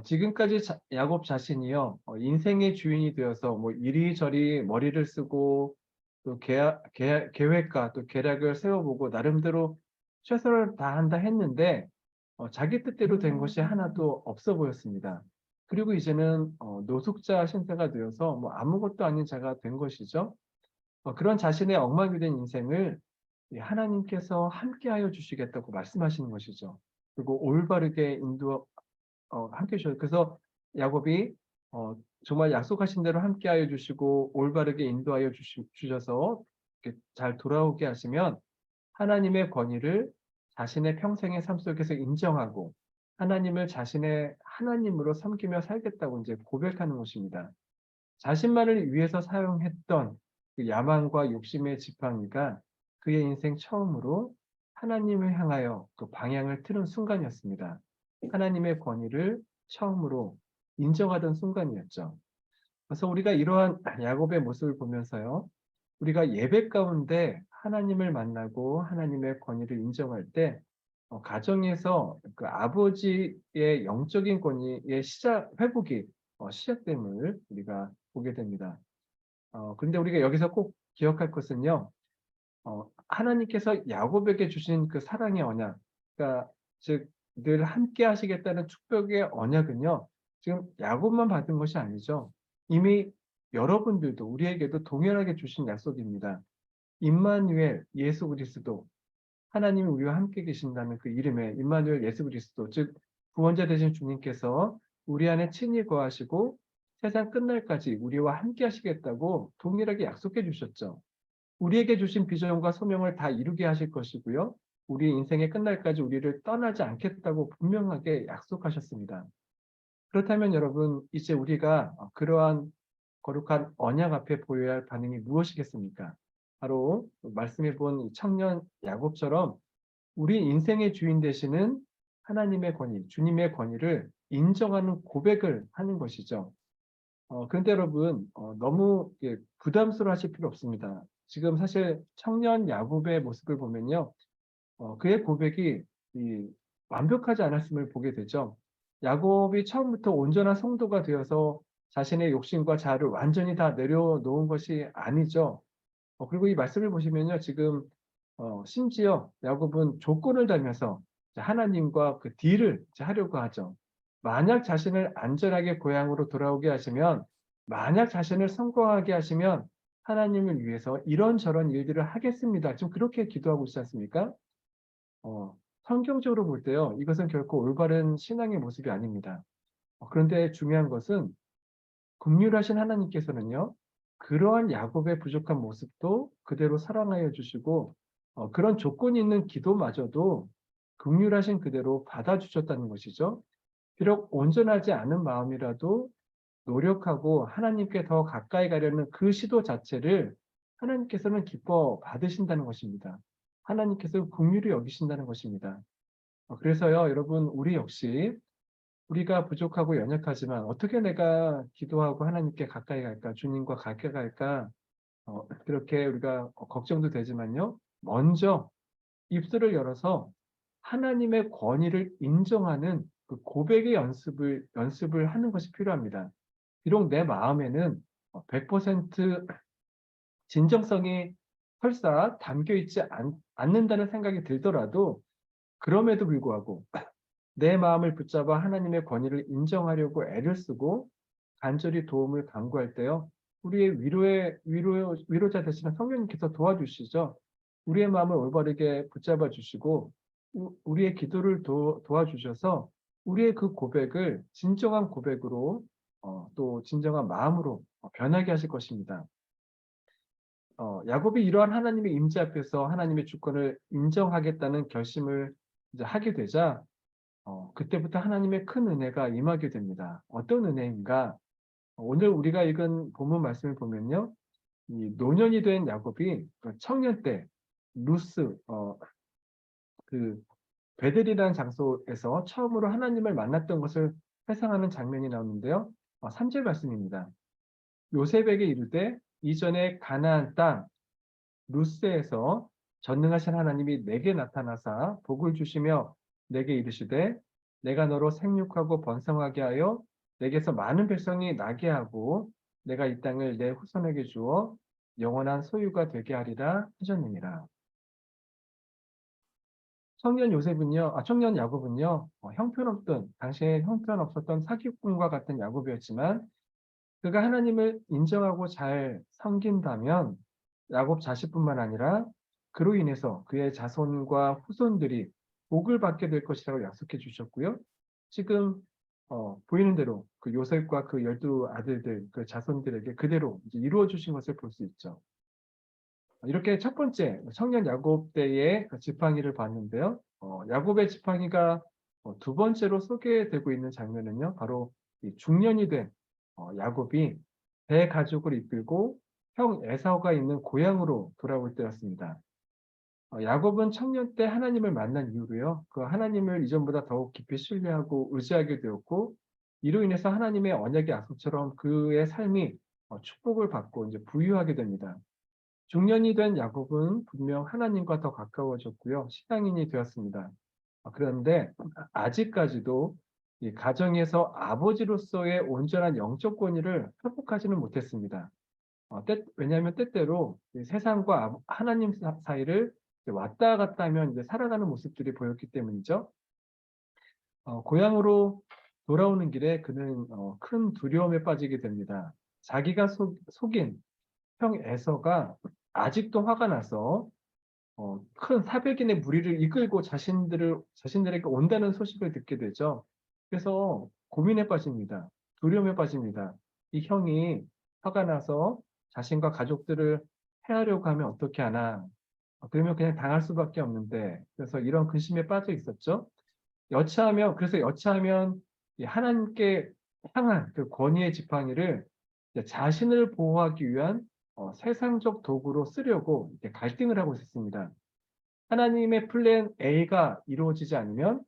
지금까지 야곱 자신이요, 인생의 주인이 되어서 뭐 이리저리 머리를 쓰고 또 계획과 또 계략을 세워보고 나름대로 최선을 다한다 했는데 자기 뜻대로 된 것이 하나도 없어 보였습니다. 그리고 이제는 노숙자 신세가 되어서 뭐 아무것도 아닌 자가 된 것이죠. 그런 자신의 엉망이 된 인생을 이 하나님께서 함께하여 주시겠다고 말씀하시는 것이죠. 그리고 올바르게 함께 해주셔요. 그래서 야곱이 정말 약속하신 대로 함께하여 주시고 올바르게 인도하여 주셔서 이렇게 잘 돌아오게 하시면 하나님의 권위를 자신의 평생의 삶 속에서 인정하고 하나님을 자신의 하나님으로 섬기며 살겠다고 이제 고백하는 것입니다. 자신만을 위해서 사용했던 그 야망과 욕심의 지팡이가 그의 인생 처음으로 하나님을 향하여 그 방향을 틀은 순간이었습니다. 하나님의 권위를 처음으로 인정하던 순간이었죠. 그래서 우리가 이러한 야곱의 모습을 보면서요, 우리가 예배 가운데 하나님을 만나고 하나님의 권위를 인정할 때 가정에서 그 아버지의 영적인 권위의 회복이 시작됨을 우리가 보게 됩니다. 그런데 우리가 여기서 꼭 기억할 것은요, 하나님께서 야곱에게 주신 그 사랑의 언약, 그러니까 즉 늘 함께 하시겠다는 축복의 언약은요, 지금 야곱만 받은 것이 아니죠. 이미 여러분들도 우리에게도 동일하게 주신 약속입니다. 임마누엘 예수 그리스도, 하나님이 우리와 함께 계신다는 그 이름의 임마누엘 예수 그리스도, 즉 구원자 되신 주님께서 우리 안에 친히 거하시고 세상 끝날까지 우리와 함께 하시겠다고 동일하게 약속해 주셨죠. 우리에게 주신 비전과 소명을 다 이루게 하실 것이고요. 우리 인생의 끝날까지 우리를 떠나지 않겠다고 분명하게 약속하셨습니다. 그렇다면 여러분, 이제 우리가 그러한 거룩한 언약 앞에 보여야 할 반응이 무엇이겠습니까? 바로 말씀해 본 청년 야곱처럼 우리 인생의 주인 되시는 하나님의 권위, 주님의 권위를 인정하는 고백을 하는 것이죠. 그런데 여러분, 너무 부담스러워 하실 필요 없습니다. 지금 사실 청년 야곱의 모습을 보면요, 그의 고백이 완벽하지 않았음을 보게 되죠. 야곱이 처음부터 온전한 성도가 되어서 자신의 욕심과 자아를 완전히 다 내려놓은 것이 아니죠. 그리고 이 말씀을 보시면요, 지금 심지어 야곱은 조건을 달면서 하나님과 그 딜을 하려고 하죠. 만약 자신을 안전하게 고향으로 돌아오게 하시면, 만약 자신을 성공하게 하시면 하나님을 위해서 이런저런 일들을 하겠습니다. 지금 그렇게 기도하고 있지 않습니까? 성경적으로 볼 때요, 이것은 결코 올바른 신앙의 모습이 아닙니다. 그런데 중요한 것은 긍휼하신 하나님께서는요, 그러한 야곱의 부족한 모습도 그대로 사랑하여 주시고 그런 조건이 있는 기도마저도 긍휼하신 그대로 받아주셨다는 것이죠. 비록 온전하지 않은 마음이라도 노력하고 하나님께 더 가까이 가려는 그 시도 자체를 하나님께서는 기뻐 받으신다는 것입니다. 하나님께서 긍휼히 여기신다는 것입니다. 그래서요, 여러분, 우리 역시 우리가 부족하고 연약하지만 어떻게 내가 기도하고 하나님께 가까이 갈까, 주님과 가까이 갈까, 그렇게 우리가 걱정도 되지만요. 먼저 입술을 열어서 하나님의 권위를 인정하는 그 고백의 연습을 하는 것이 필요합니다. 비록 내 마음에는 100% 진정성이 설사 담겨 있지 않는다는 생각이 들더라도 그럼에도 불구하고 내 마음을 붙잡아 하나님의 권위를 인정하려고 애를 쓰고 간절히 도움을 간구할 때요. 우리의 위로자 되시는 성령님께서 도와주시죠. 우리의 마음을 올바르게 붙잡아 주시고 우리의 기도를 도와주셔서 우리의 그 고백을 진정한 고백으로 또 진정한 마음으로 변하게 하실 것입니다. 야곱이 이러한 하나님의 임재 앞에서 하나님의 주권을 인정하겠다는 결심을 이제 하게 되자 그때부터 하나님의 큰 은혜가 임하게 됩니다. 어떤 은혜인가? 오늘 우리가 읽은 본문 말씀을 보면요. 이 노년이 된 야곱이 그 청년 때 루스 그 베델이라는 장소에서 처음으로 하나님을 만났던 것을 회상하는 장면이 나오는데요. 3절 말씀입니다. 요셉에게 이르되 이전에 가나안 땅 루스에서 전능하신 하나님이 내게 나타나사 복을 주시며 내게 이르시되 내가 너로 생육하고 번성하게 하여 내게서 많은 백성이 나게 하고 내가 이 땅을 내 후손에게 주어 영원한 소유가 되게 하리라 하셨느니라. 청년 야곱은요, 당시에 형편없었던 사기꾼과 같은 야곱이었지만 그가 하나님을 인정하고 잘 섬긴다면 야곱 자신뿐만 아니라 그로 인해서 그의 자손과 후손들이 복을 받게 될 것이라고 약속해 주셨고요. 지금 보이는 대로 그 요셉과 그 12아들들, 그 자손들에게 그대로 이제 이루어 주신 것을 볼 수 있죠. 이렇게 첫 번째 청년 야곱 때의 그 지팡이를 봤는데요. 야곱의 지팡이가 두 번째로 소개되고 있는 장면은요. 바로 이 중년이 된 야곱이 배 가족을 이끌고 형 에사오가 있는 고향으로 돌아올 때였습니다. 야곱은 청년 때 하나님을 만난 이후로요. 그 하나님을 이전보다 더욱 깊이 신뢰하고 의지하게 되었고 이로 인해서 하나님의 언약의 약속처럼 그의 삶이 축복을 받고 이제 부유하게 됩니다. 중년이 된 야곱은 분명 하나님과 더 가까워졌고요. 신앙인이 되었습니다. 그런데 아직까지도 이 가정에서 아버지로서의 온전한 영적 권위를 회복하지는 못했습니다. 왜냐하면 때때로 세상과 하나님 사이를 왔다 갔다 하면 이제 살아가는 모습들이 보였기 때문이죠. 고향으로 돌아오는 길에 그는 큰 두려움에 빠지게 됩니다. 자기가 속인 형 에서가 아직도 화가 나서 큰 400인의 무리를 이끌고 자신들에게 온다는 소식을 듣게 되죠. 그래서 고민에 빠집니다. 두려움에 빠집니다. 이 형이 화가 나서 자신과 가족들을 해하려고 하면 어떻게 하나. 그러면 그냥 당할 수밖에 없는데, 그래서 이런 근심에 빠져 있었죠. 여차하면 이 하나님께 향한 그 권위의 지팡이를 자신을 보호하기 위한 세상적 도구로 쓰려고 이렇게 갈등을 하고 있었습니다. 하나님의 플랜 A가 이루어지지 않으면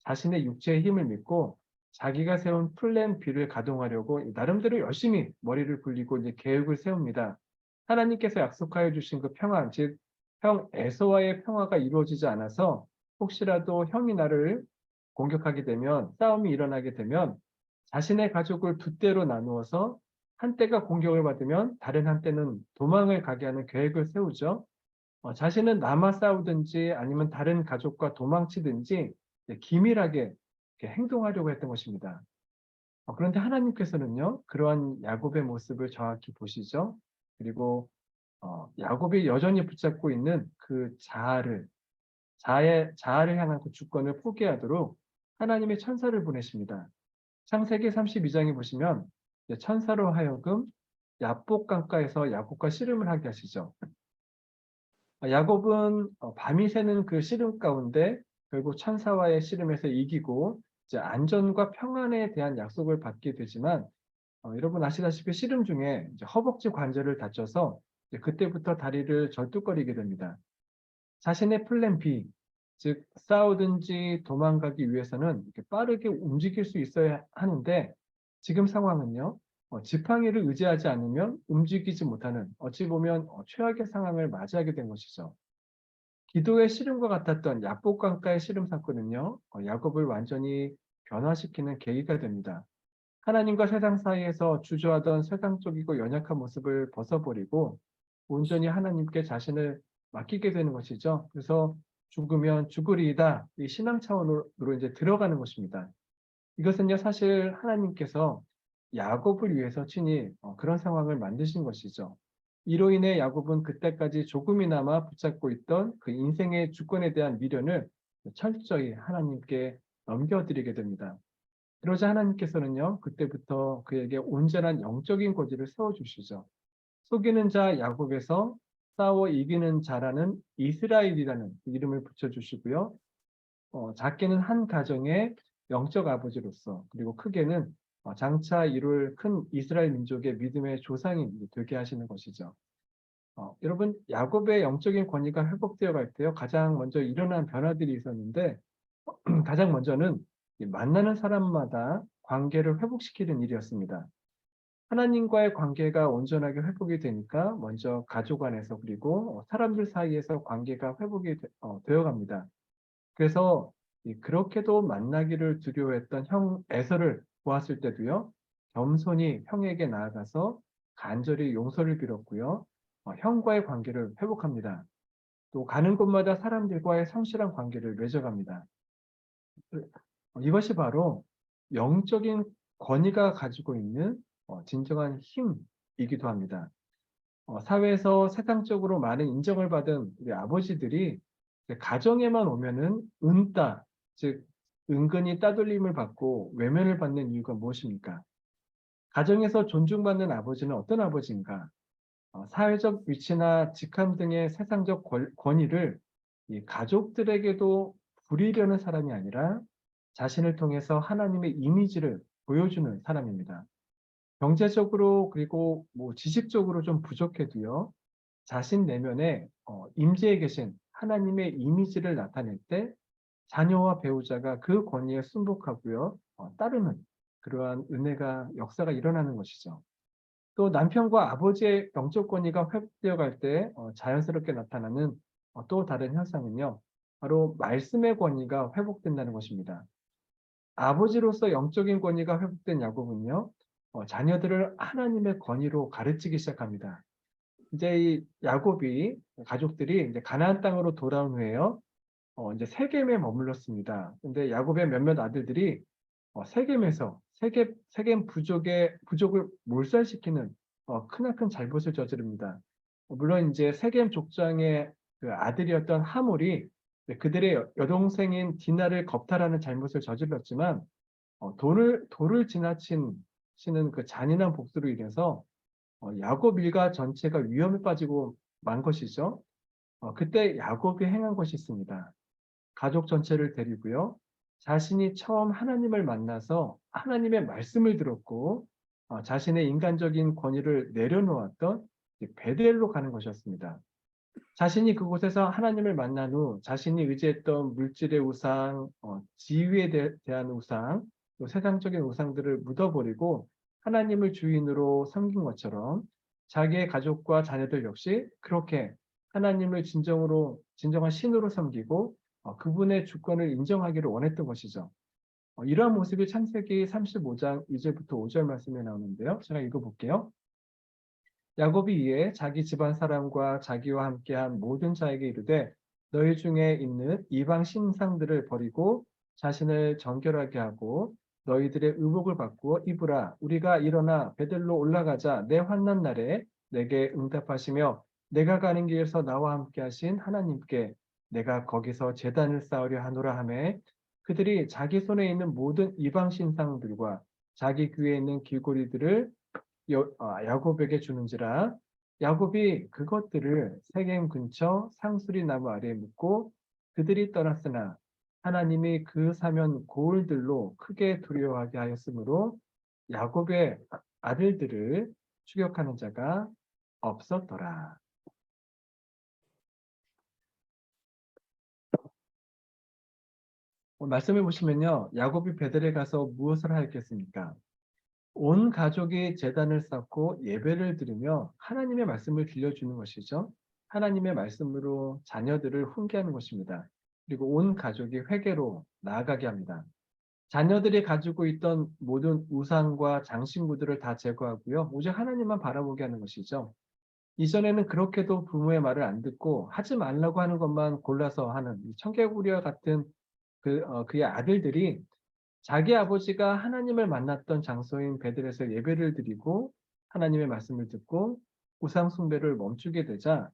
자신의 육체의 힘을 믿고 자기가 세운 플랜 B를 가동하려고 나름대로 열심히 머리를 굴리고 이제 계획을 세웁니다. 하나님께서 약속하여 주신 그 평안, 즉 형 에서와의 평화가 이루어지지 않아서 혹시라도 형이 나를 공격하게 되면, 싸움이 일어나게 되면 자신의 가족을 두 때로 나누어서 한때가 공격을 받으면 다른 한때는 도망을 가게 하는 계획을 세우죠. 자신은 남아 싸우든지 아니면 다른 가족과 도망치든지 기밀하게 행동하려고 했던 것입니다. 그런데 하나님께서는요, 그러한 야곱의 모습을 정확히 보시죠. 그리고 야곱이 여전히 붙잡고 있는 그 자아를 향한 그 주권을 포기하도록 하나님의 천사를 보내십니다. 창세기 32장에 보시면 천사로 하여금 야복 강가에서 야곱과 씨름을 하게 하시죠. 야곱은 밤이 새는 그 씨름 가운데 결국 천사와의 씨름에서 이기고 이제 안전과 평안에 대한 약속을 받게 되지만 여러분 아시다시피 씨름 중에 이제 허벅지 관절을 다쳐서 이제 그때부터 다리를 절뚝거리게 됩니다. 자신의 플랜 B, 즉 싸우든지 도망가기 위해서는 이렇게 빠르게 움직일 수 있어야 하는데 지금 상황은요. 지팡이를 의지하지 않으면 움직이지 못하는 어찌 보면 최악의 상황을 맞이하게 된 것이죠. 기도의 씨름과 같았던 야복강가의 씨름 사건은요. 야곱을 완전히 변화시키는 계기가 됩니다. 하나님과 세상 사이에서 주저하던 세상적이고 연약한 모습을 벗어버리고 온전히 하나님께 자신을 맡기게 되는 것이죠. 그래서 죽으면 죽으리이다. 이 신앙 차원으로 이제 들어가는 것입니다. 이것은요, 사실 하나님께서 야곱을 위해서 친히 그런 상황을 만드신 것이죠. 이로 인해 야곱은 그때까지 조금이나마 붙잡고 있던 그 인생의 주권에 대한 미련을 철저히 하나님께 넘겨드리게 됩니다. 그러자 하나님께서는요, 그때부터 그에게 온전한 영적인 고지를 세워주시죠. 속이는 자 야곱에서 싸워 이기는 자라는 이스라엘이라는 이름을 붙여주시고요. 작게는 한 가정의 영적 아버지로서, 그리고 크게는 장차 이룰 큰 이스라엘 민족의 믿음의 조상이 되게 하시는 것이죠. 여러분, 야곱의 영적인 권위가 회복되어 갈 때요, 가장 먼저 일어난 변화들이 있었는데, 가장 먼저는 이 만나는 사람마다 관계를 회복시키는 일이었습니다. 하나님과의 관계가 온전하게 회복이 되니까 먼저 가족 안에서 그리고 사람들 사이에서 관계가 회복이 되어 갑니다. 그래서 그렇게도 만나기를 두려워했던 형 에서를 보았을 때도요, 겸손히 형에게 나아가서 간절히 용서를 빌었고요, 형과의 관계를 회복합니다. 또 가는 곳마다 사람들과의 성실한 관계를 맺어갑니다. 이것이 바로 영적인 권위가 가지고 있는 진정한 힘이기도 합니다. 사회에서 세상적으로 많은 인정을 받은 우리 아버지들이 가정에만 오면은 은따, 즉 은근히 따돌림을 받고 외면을 받는 이유가 무엇입니까? 가정에서 존중받는 아버지는 어떤 아버지인가? 사회적 위치나 직함 등의 세상적 권위를 이 가족들에게도 부리려는 사람이 아니라 자신을 통해서 하나님의 이미지를 보여주는 사람입니다. 경제적으로 그리고 뭐 지식적으로 좀 부족해도요, 자신 내면에 임재해 계신 하나님의 이미지를 나타낼 때 자녀와 배우자가 그 권위에 순복하고요, 따르는 그러한 은혜가 역사가 일어나는 것이죠. 또 남편과 아버지의 영적 권위가 회복되어 갈 때 자연스럽게 나타나는 또 다른 현상은요, 바로 말씀의 권위가 회복된다는 것입니다. 아버지로서 영적인 권위가 회복된 야곱은요, 자녀들을 하나님의 권위로 가르치기 시작합니다. 이제 이 야곱이 가족들이 이제 가나안 땅으로 돌아온 후에요, 이제 세겜에 머물렀습니다. 근데 야곱의 몇몇 아들들이 세겜에서 세겜 부족을 몰살시키는 크나큰 잘못을 저지릅니다. 물론 이제 세겜 족장의 그 아들이었던 하몰이 그들의 여동생인 디나를 겁탈하는 잘못을 저질렀지만 돌을 지나치는 그 잔인한 복수로 인해서 야곱 일가 전체가 위험에 빠지고 만 것이죠. 그때 야곱이 행한 것이 있습니다. 가족 전체를 데리고요, 자신이 처음 하나님을 만나서 하나님의 말씀을 들었고 자신의 인간적인 권위를 내려놓았던 베델로 가는 것이었습니다. 자신이 그곳에서 하나님을 만난 후 자신이 의지했던 물질의 우상, 지위에 대한 우상, 또 세상적인 우상들을 묻어버리고 하나님을 주인으로 섬긴 것처럼 자기의 가족과 자녀들 역시 그렇게 하나님을 진정한 신으로 섬기고 그분의 주권을 인정하기를 원했던 것이죠. 이러한 모습이 창세기 35장 2절부터 5절 말씀에 나오는데요. 제가 읽어볼게요. 야곱이 이에 자기 집안 사람과 자기와 함께한 모든 자에게 이르되 너희 중에 있는 이방 신상들을 버리고 자신을 정결하게 하고 너희들의 의복을 바꾸어 입으라. 우리가 일어나 베들로 올라가자. 내 환난 날에 내게 응답하시며 내가 가는 길에서 나와 함께 하신 하나님께 내가 거기서 제단을 쌓으려 하노라 하매 그들이 자기 손에 있는 모든 이방 신상들과 자기 귀에 있는 귀고리들을 야곱에게 주는지라. 야곱이 그것들을 세겜 근처 상수리 나무 아래에 묻고 그들이 떠났으나 하나님이 그 사면 고을들로 크게 두려워하게 하였으므로 야곱의 아들들을 추격하는 자가 없었더라. 말씀해 보시면요. 야곱이 베델에 가서 무엇을 하였겠습니까? 온 가족이 제단을 쌓고 예배를 드리며 하나님의 말씀을 들려주는 것이죠. 하나님의 말씀으로 자녀들을 훈계하는 것입니다. 그리고 온 가족이 회개로 나아가게 합니다. 자녀들이 가지고 있던 모든 우상과 장신구들을 다 제거하고요. 오직 하나님만 바라보게 하는 것이죠. 이전에는 그렇게도 부모의 말을 안 듣고 하지 말라고 하는 것만 골라서 하는 이 청개구리와 같은 그의 아들들이 자기 아버지가 하나님을 만났던 장소인 베들에서 예배를 드리고 하나님의 말씀을 듣고 우상 숭배를 멈추게 되자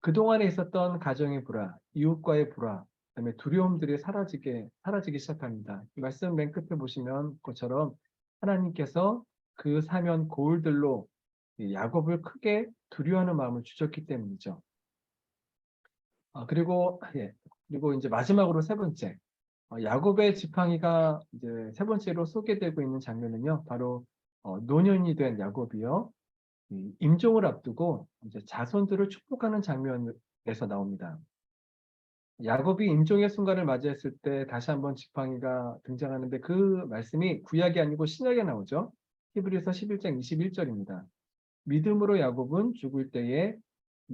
그동안에 있었던 가정의 불화, 이웃과의 불화, 그다음에 두려움들이 사라지기 시작합니다. 이 말씀 맨 끝에 보시면 그것처럼 하나님께서 그 사면 고울들로 이 야곱을 크게 두려워하는 마음을 주셨기 때문이죠. 그리고 이제 마지막으로 세 번째, 야곱의 지팡이가 이제 세 번째로 소개되고 있는 장면은요, 바로 노년이 된 야곱이요, 이 임종을 앞두고 이제 자손들을 축복하는 장면에서 나옵니다. 야곱이 임종의 순간을 맞이했을 때 다시 한번 지팡이가 등장하는데 그 말씀이 구약이 아니고 신약에 나오죠. 히브리서 11장 21절입니다. 믿음으로 야곱은 죽을 때에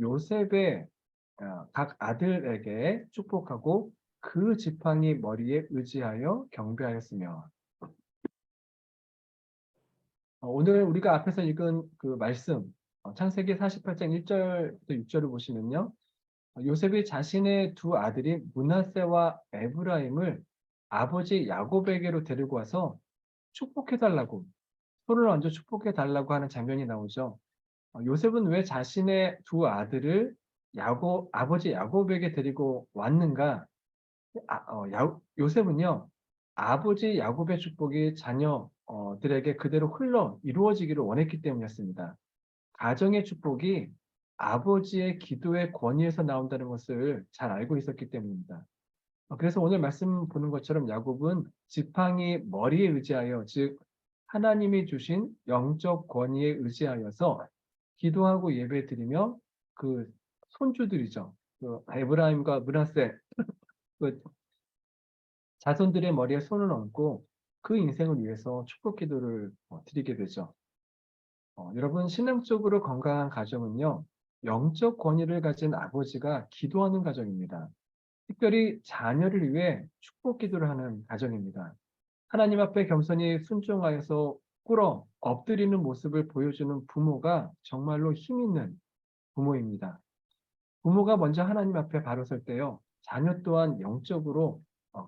요셉의 각 아들에게 축복하고 그 지팡이 머리에 의지하여 경배하였으며. 오늘 우리가 앞에서 읽은 그 말씀 창세기 48장 1절부터 6절을 보시면요. 요셉이 자신의 두 아들인 므낫세와 에브라임을 아버지 야곱에게로 데리고 와서 축복해달라고, 손을 얹어 축복해달라고 하는 장면이 나오죠. 요셉은 왜 자신의 두 아들을 아버지 야곱에게 데리고 왔는가? 요셉은요, 아버지 야곱의 축복이 자녀들에게 그대로 흘러 이루어지기를 원했기 때문이었습니다. 가정의 축복이 아버지의 기도의 권위에서 나온다는 것을 잘 알고 있었기 때문입니다. 그래서 오늘 말씀 보는 것처럼 야곱은 지팡이 머리에 의지하여, 즉 하나님이 주신 영적 권위에 의지하여서 기도하고 예배드리며 그 손주들이죠. 그 에브라임과 므낫세 그 자손들의 머리에 손을 얹고 그 인생을 위해서 축복 기도를 드리게 되죠. 여러분, 신앙적으로 건강한 가정은요, 영적 권위를 가진 아버지가 기도하는 가정입니다. 특별히 자녀를 위해 축복 기도를 하는 가정입니다. 하나님 앞에 겸손히 순종하여서 꿇어 엎드리는 모습을 보여주는 부모가 정말로 힘 있는 부모입니다. 부모가 먼저 하나님 앞에 바로 설 때요, 자녀 또한 영적으로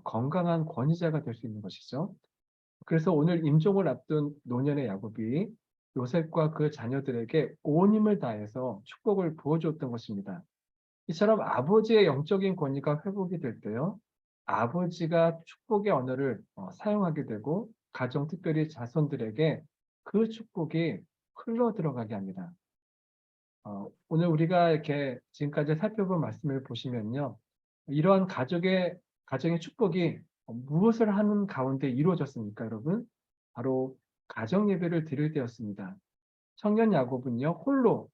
건강한 권위자가 될 수 있는 것이죠. 그래서 오늘 임종을 앞둔 노년의 야곱이 요셉과 그 자녀들에게 온 힘을 다해서 축복을 부어주었던 것입니다. 이처럼 아버지의 영적인 권위가 회복이 될 때요, 아버지가 축복의 언어를 사용하게 되고 가정, 특별히 자손들에게 그 축복이 흘러 들어가게 합니다. 오늘 우리가 이렇게 지금까지 살펴본 말씀을 보시면요, 이러한 가정의 축복이 무엇을 하는 가운데 이루어졌습니까, 여러분? 바로 가정 예배를 드릴 때였습니다. 청년 야곱은요, 홀로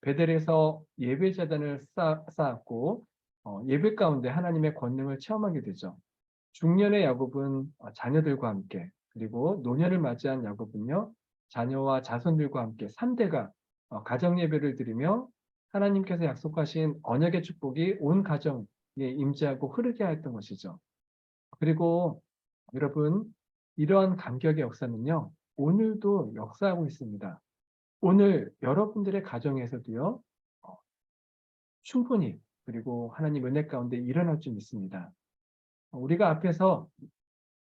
베델에서 예배 제단을 쌓았고 예배 가운데 하나님의 권능을 체험하게 되죠. 중년의 야곱은 자녀들과 함께, 그리고 노년을 맞이한 야곱은요, 자녀와 자손들과 함께 3대가 가정 예배를 드리며 하나님께서 약속하신 언약의 축복이 온 가정에 임재하고 흐르게 하였던 것이죠. 그리고 여러분, 이러한 감격의 역사는요, 오늘도 역사하고 있습니다. 오늘 여러분들의 가정에서도요, 충분히, 그리고 하나님 은혜 가운데 일어날 줄 믿습니다. 우리가 앞에서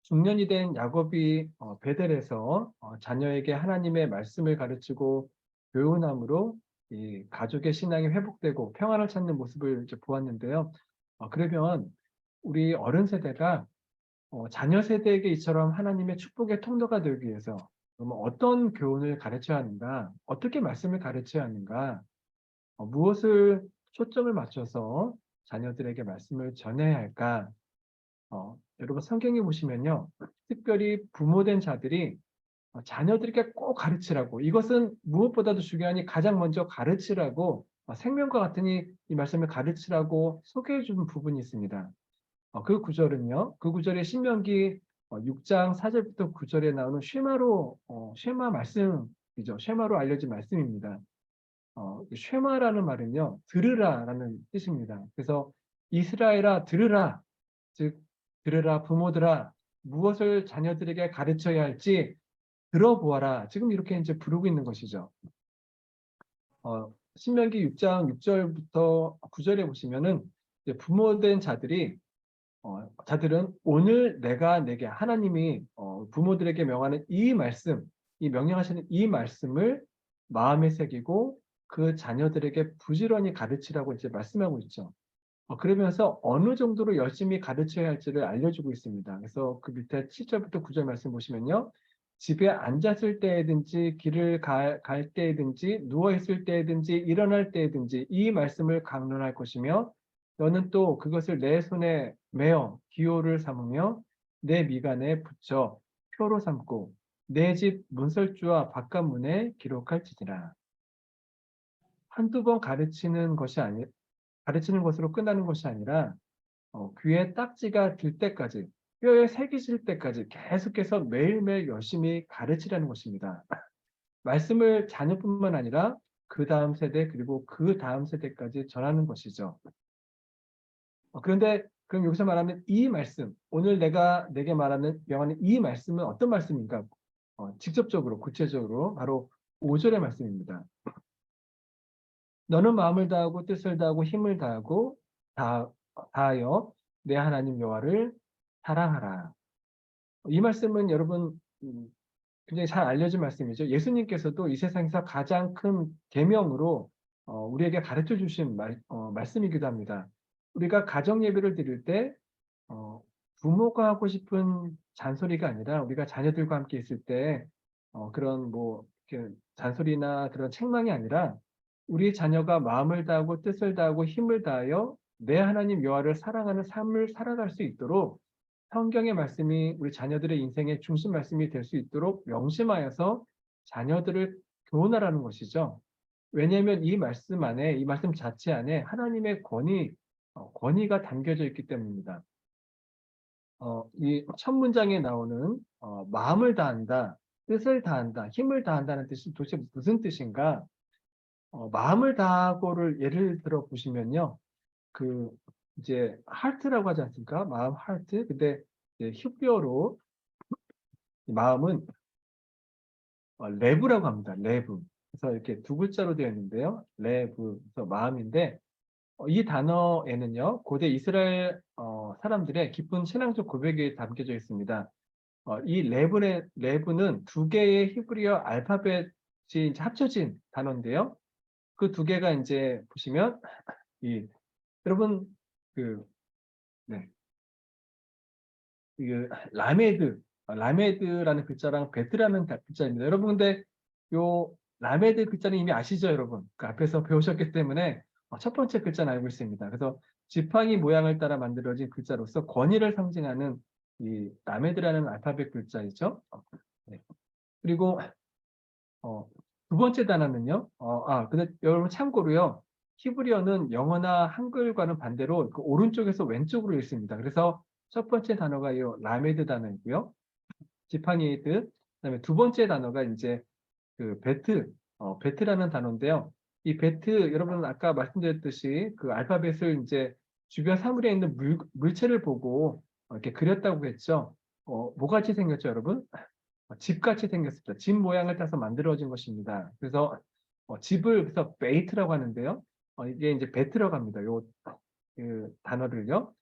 중년이 된 야곱이 베델에서 자녀에게 하나님의 말씀을 가르치고 교훈함으로 이 가족의 신앙이 회복되고 평안을 찾는 모습을 이제 보았는데요. 그러면 우리 어른 세대가 자녀 세대에게 이처럼 하나님의 축복의 통로가 되기 위해서 그러면 어떤 교훈을 가르쳐야 하는가, 어떻게 말씀을 가르쳐야 하는가, 무엇을 초점을 맞춰서 자녀들에게 말씀을 전해야 할까? 여러분, 성경에 보시면요, 특별히 부모된 자들이 자녀들에게 꼭 가르치라고, 이것은 무엇보다도 중요하니 가장 먼저 가르치라고, 생명과 같으니 이 말씀을 가르치라고 소개해 주는 부분이 있습니다. 그 구절은요. 그 구절이 신명기 6장 4절부터 9절에 나오는 쉐마 말씀이죠. 쉐마로 알려진 말씀입니다. 쉐마라는 말은요, 들으라라는 뜻입니다. 그래서 이스라엘아 들으라, 즉 들으라 부모들아 무엇을 자녀들에게 가르쳐야 할지 들어보아라. 지금 이렇게 이제 부르고 있는 것이죠. 신명기 6장 6절부터 9절에 보시면은 이제 부모된 자들은 오늘 내가 내게 하나님이 부모들에게 명하는 이 말씀, 이 명령하시는 이 말씀을 마음에 새기고 그 자녀들에게 부지런히 가르치라고 이제 말씀하고 있죠. 그러면서 어느 정도로 열심히 가르쳐야 할지를 알려주고 있습니다. 그래서 그 밑에 7절부터 9절 말씀 보시면요. 집에 앉았을 때든지 길을 갈 때든지 누워있을 때든지 일어날 때든지 이 말씀을 강론할 것이며 너는 또 그것을 내 손에 메어 기호를 삼으며 내 미간에 붙여 표로 삼고 내 집 문설주와 바깥문에 기록할지니라. 한두 번 가르치는 것으로 끝나는 것이 아니라 귀에 딱지가 들 때까지 뼈에 새기실 때까지 계속해서 매일매일 열심히 가르치라는 것입니다. 말씀을 자녀뿐만 아니라 그 다음 세대 그리고 그 다음 세대까지 전하는 것이죠. 그런데 그럼 여기서 말하는 이 말씀, 오늘 내가 내게 명하는 이 말씀은 어떤 말씀인가? 직접적으로 구체적으로 바로 5절의 말씀입니다. 너는 마음을 다하고 뜻을 다하고 힘을 다하여 내 하나님 여호와를 사랑하라. 이 말씀은 여러분 굉장히 잘 알려진 말씀이죠. 예수님께서도 이 세상에서 가장 큰 계명으로 우리에게 가르쳐 주신 말씀이기도 합니다. 우리가 가정 예배를 드릴 때 부모가 하고 싶은 잔소리가 아니라 우리가 자녀들과 함께 있을 때 그런 이렇게 잔소리나 그런 책망이 아니라 우리 자녀가 마음을 다하고 뜻을 다하고 힘을 다하여 내 하나님 여호와를 사랑하는 삶을 살아갈 수 있도록 성경의 말씀이 우리 자녀들의 인생의 중심 말씀이 될 수 있도록 명심하여서 자녀들을 교훈하라는 것이죠. 왜냐하면 이 말씀 자체 안에 하나님의 권위가 담겨져 있기 때문입니다. 이 첫 문장에 나오는 마음을 다한다, 뜻을 다한다, 힘을 다한다는 뜻이 도대체 무슨 뜻인가? 마음을 다하고를 예를 들어 보시면요. 이제 하트라고 하지 않습니까? 마음 하트. 근데 이제 히브리어로 마음은 레브라고 합니다. 레브. 그래서 이렇게 두 글자로 되어 있는데요. 레브. 그래서 마음인데 이 단어에는요. 고대 이스라엘 사람들의 깊은 신앙적 고백이 담겨져 있습니다. 이 레브는 두 개의 히브리어 알파벳이 이제 합쳐진 단어인데요. 그 두 개가 이제 보시면 여러분 네. 라메드라는 글자랑 베트라는 글자입니다. 여러분 근데 요 라메드 글자는 이미 아시죠, 여러분? 그 앞에서 배우셨기 때문에 첫 번째 글자는 알고 있습니다. 그래서 지팡이 모양을 따라 만들어진 글자로서 권위를 상징하는 이 라메드라는 알파벳 글자이죠. 네. 그리고 두 번째 단어는요. 근데 여러분 참고로요. 히브리어는 영어나 한글과는 반대로 그 오른쪽에서 왼쪽으로 읽습니다. 그래서 첫 번째 단어가 이 라메드 단어이고요. 지팡이의 뜻. 그다음에 두 번째 단어가 이제 그 베트라는 단어인데요. 이 베트 여러분 아까 말씀드렸듯이 그 알파벳을 이제 주변 사물에 있는 물체를 보고 이렇게 그렸다고 했죠. 뭐같이 생겼죠, 여러분? 집같이 생겼습니다. 집 모양을 따서 만들어진 것입니다. 그래서 집을 그래서 베이트라고 하는데요. 이게 이제 베트라고 합니다. 그 단어를요.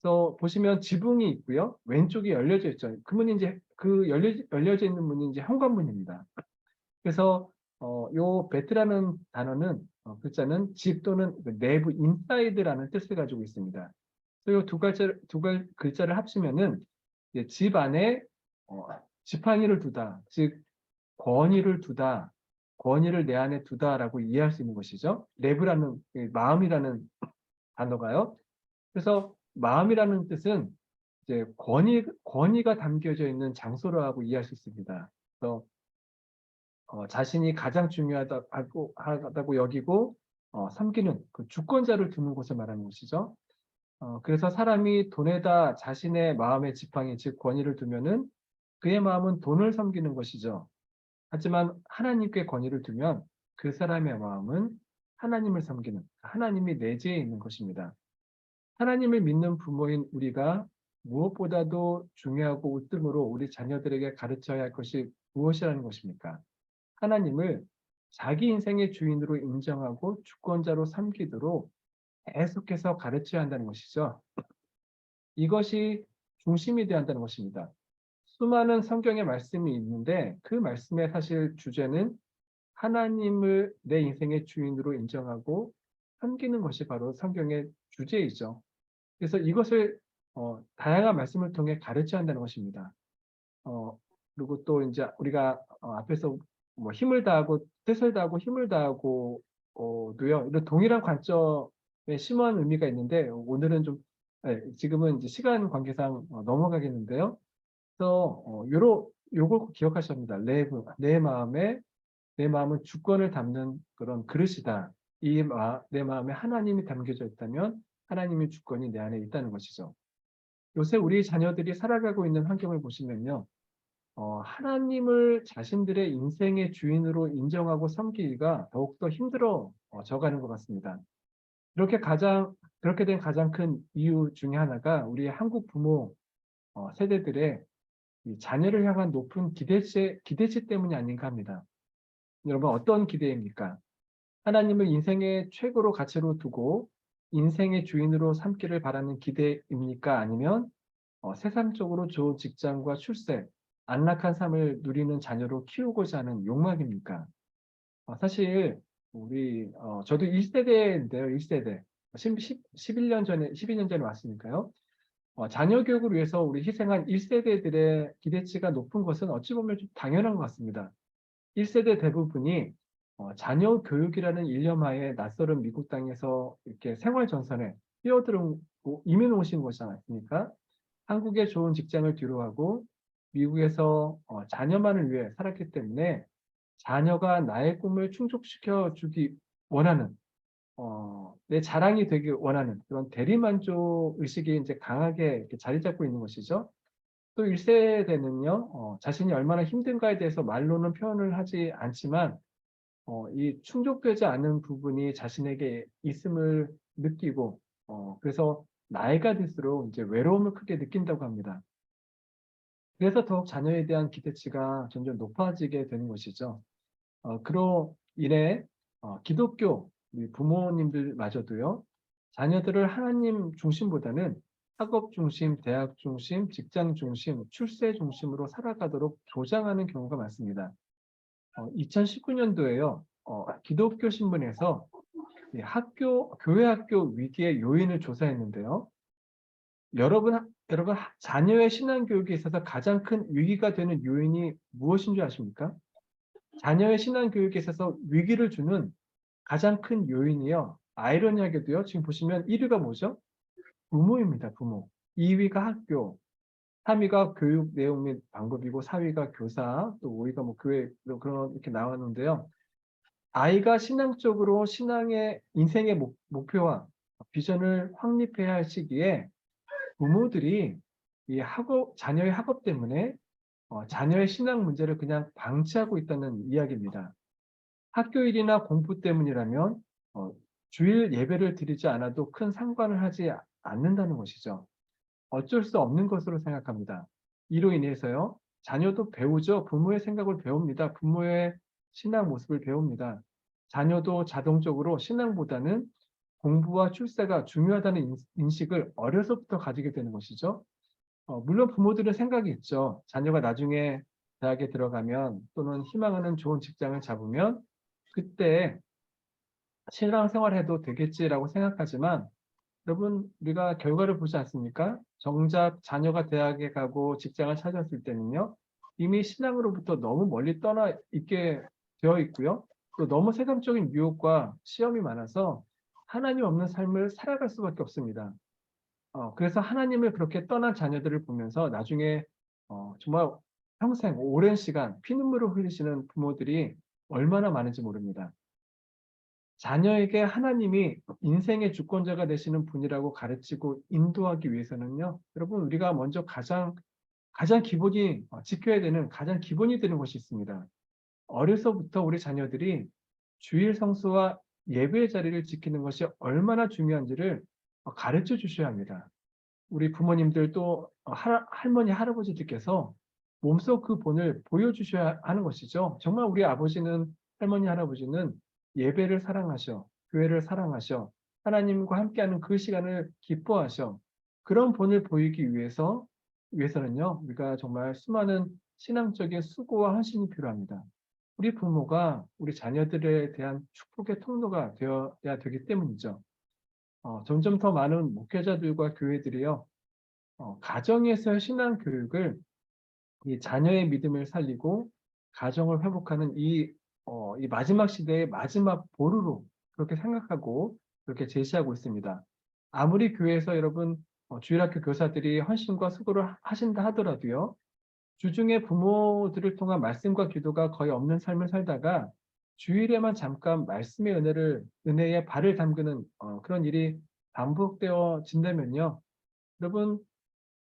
그래서 보시면 지붕이 있고요. 왼쪽이 열려져 있죠. 그 문이 이제 열려져 있는 문이 이제 현관문입니다. 그래서 요 베트라는 단어는 글자는 집 또는 그 내부 인사이드라는 뜻을 가지고 있습니다. 그래서 이 두 글자를 합치면은 이제 집 안에 지팡이를 두다, 즉 권위를 두다, 권위를 내 안에 두다라고 이해할 수 있는 것이죠. 레브라는 마음이라는 단어가요. 그래서 마음이라는 뜻은 이제 권위가 담겨져 있는 장소라고 이해할 수 있습니다. 그래서 자신이 가장 중요하다고 여기고 섬기는 그 주권자를 두는 곳을 말하는 것이죠. 그래서 사람이 돈에다 자신의 마음의 지팡이, 즉 권위를 두면은 그의 마음은 돈을 섬기는 것이죠. 하지만 하나님께 권위를 두면 그 사람의 마음은 하나님을 섬기는, 하나님이 내재해 있는 것입니다. 하나님을 믿는 부모인 우리가 무엇보다도 중요하고 우등으로 우리 자녀들에게 가르쳐야 할 것이 무엇이라는 것입니까? 하나님을 자기 인생의 주인으로 인정하고 주권자로 섬기도록 계속해서 가르쳐야 한다는 것이죠. 이것이 중심이 되어야 한다는 것입니다. 수많은 성경의 말씀이 있는데 그 말씀의 사실 주제는 하나님을 내 인생의 주인으로 인정하고 섬기는 것이 바로 성경의 주제이죠. 그래서 이것을 다양한 말씀을 통해 가르쳐야 한다는 것입니다. 그리고 또 이제 우리가 앞에서 뭐 힘을 다하고 뜻을 다하고 힘을 다하고 도요. 이런 동일한 관점에 심오한 의미가 있는데 오늘은 좀 지금은 이제 시간 관계상 넘어가겠는데요. 그래서 요걸 기억하셔야 합니다. 내 마음은 주권을 담는 그런 그릇이다. 내 마음에 하나님이 담겨져 있다면 하나님의 주권이 내 안에 있다는 것이죠. 요새 우리 자녀들이 살아가고 있는 환경을 보시면요. 하나님을 자신들의 인생의 주인으로 인정하고 섬기기가 더욱더 힘들어 져가는 것 같습니다. 그렇게 된 가장 큰 이유 중에 하나가 우리 한국 부모 세대들의 이 자녀를 향한 높은 기대치 때문이 아닌가 합니다. 여러분 어떤 기대입니까? 하나님을 인생의 최고로 가치로 두고 인생의 주인으로 삼기를 바라는 기대입니까? 아니면 세상적으로 좋은 직장과 출세, 안락한 삶을 누리는 자녀로 키우고자 하는 욕망입니까? 사실 저도 1세대인데요. 1세대. 12년 전에 왔으니까요. 자녀 교육을 위해서 우리 희생한 1세대들의 기대치가 높은 것은 어찌 보면 좀 당연한 것 같습니다. 1세대 대부분이 자녀 교육이라는 일념하에 낯설은 미국 땅에서 이렇게 생활 전선에 뛰어들고 이민 오신 것이지 않습니까? 한국의 좋은 직장을 뒤로하고 미국에서 자녀만을 위해 살았기 때문에 자녀가 나의 꿈을 충족시켜 주기 원하는 내 자랑이 되기 원하는 그런 대리만족 의식이 이제 강하게 이렇게 자리 잡고 있는 것이죠. 또 1세대는요, 자신이 얼마나 힘든가에 대해서 말로는 표현을 하지 않지만, 이 충족되지 않은 부분이 자신에게 있음을 느끼고, 그래서 나이가 들수록 이제 외로움을 크게 느낀다고 합니다. 그래서 더욱 자녀에 대한 기대치가 점점 높아지게 되는 것이죠. 그로 인해 기독교 우리 부모님들마저도요, 자녀들을 하나님 중심보다는 학업 중심, 대학 중심, 직장 중심, 출세 중심으로 살아가도록 조장하는 경우가 많습니다. 2019년도에요, 기독교 신문에서 교회 학교 위기의 요인을 조사했는데요. 여러분, 자녀의 신앙 교육에 있어서 가장 큰 위기가 되는 요인이 무엇인 줄 아십니까? 자녀의 신앙 교육에 있어서 위기를 주는 가장 큰 요인이요. 아이러니하게도요. 지금 보시면 1위가 뭐죠? 부모입니다. 부모. 2위가 학교. 3위가 교육 내용 및 방법이고 4위가 교사, 또 5위가 뭐 교회 그런 이렇게 나왔는데요. 아이가 신앙적으로 신앙의 인생의 목표와 비전을 확립해야 할 시기에 부모들이 자녀의 학업 때문에 자녀의 신앙 문제를 그냥 방치하고 있다는 이야기입니다. 학교 일이나 공부 때문이라면 주일 예배를 드리지 않아도 큰 상관을 하지 않는다는 것이죠. 어쩔 수 없는 것으로 생각합니다. 이로 인해서요, 자녀도 배우죠. 부모의 생각을 배웁니다. 부모의 신앙 모습을 배웁니다. 자녀도 자동적으로 신앙보다는 공부와 출세가 중요하다는 인식을 어려서부터 가지게 되는 것이죠. 물론 부모들은 생각이 있죠. 자녀가 나중에 대학에 들어가면 또는 희망하는 좋은 직장을 잡으면 그때 신앙생활 해도 되겠지라고 생각하지만 여러분 우리가 결과를 보지 않습니까? 정작 자녀가 대학에 가고 직장을 찾았을 때는요. 이미 신앙으로부터 너무 멀리 떠나 있게 되어 있고요. 또 너무 세상적인 유혹과 시험이 많아서 하나님 없는 삶을 살아갈 수밖에 없습니다. 그래서 하나님을 그렇게 떠난 자녀들을 보면서 나중에 정말 평생 오랜 시간 피눈물을 흘리시는 부모들이 얼마나 많은지 모릅니다. 자녀에게 하나님이 인생의 주권자가 되시는 분이라고 가르치고 인도하기 위해서는요, 여러분, 우리가 먼저 가장 기본이 지켜야 되는 가장 기본이 되는 것이 있습니다. 어려서부터 우리 자녀들이 주일 성수와 예배의 자리를 지키는 것이 얼마나 중요한지를 가르쳐 주셔야 합니다. 우리 부모님들 또 할머니, 할아버지들께서 몸소 그 본을 보여주셔야 하는 것이죠. 정말 우리 아버지는, 할머니, 할아버지는 예배를 사랑하셔, 교회를 사랑하셔, 하나님과 함께하는 그 시간을 기뻐하셔. 그런 본을 보이기 위해서는요, 우리가 정말 수많은 신앙적인 수고와 헌신이 필요합니다. 우리 부모가 우리 자녀들에 대한 축복의 통로가 되어야 되기 때문이죠. 점점 더 많은 목회자들과 교회들이요, 가정에서의 신앙 교육을 이 자녀의 믿음을 살리고 가정을 회복하는 이 마지막 시대의 마지막 보루로 그렇게 생각하고 그렇게 제시하고 있습니다. 아무리 교회에서 여러분 주일학교 교사들이 헌신과 수고를 하신다 하더라도요, 주중에 부모들을 통한 말씀과 기도가 거의 없는 삶을 살다가 주일에만 잠깐 말씀의 은혜에 발을 담그는 그런 일이 반복되어진다면요, 여러분,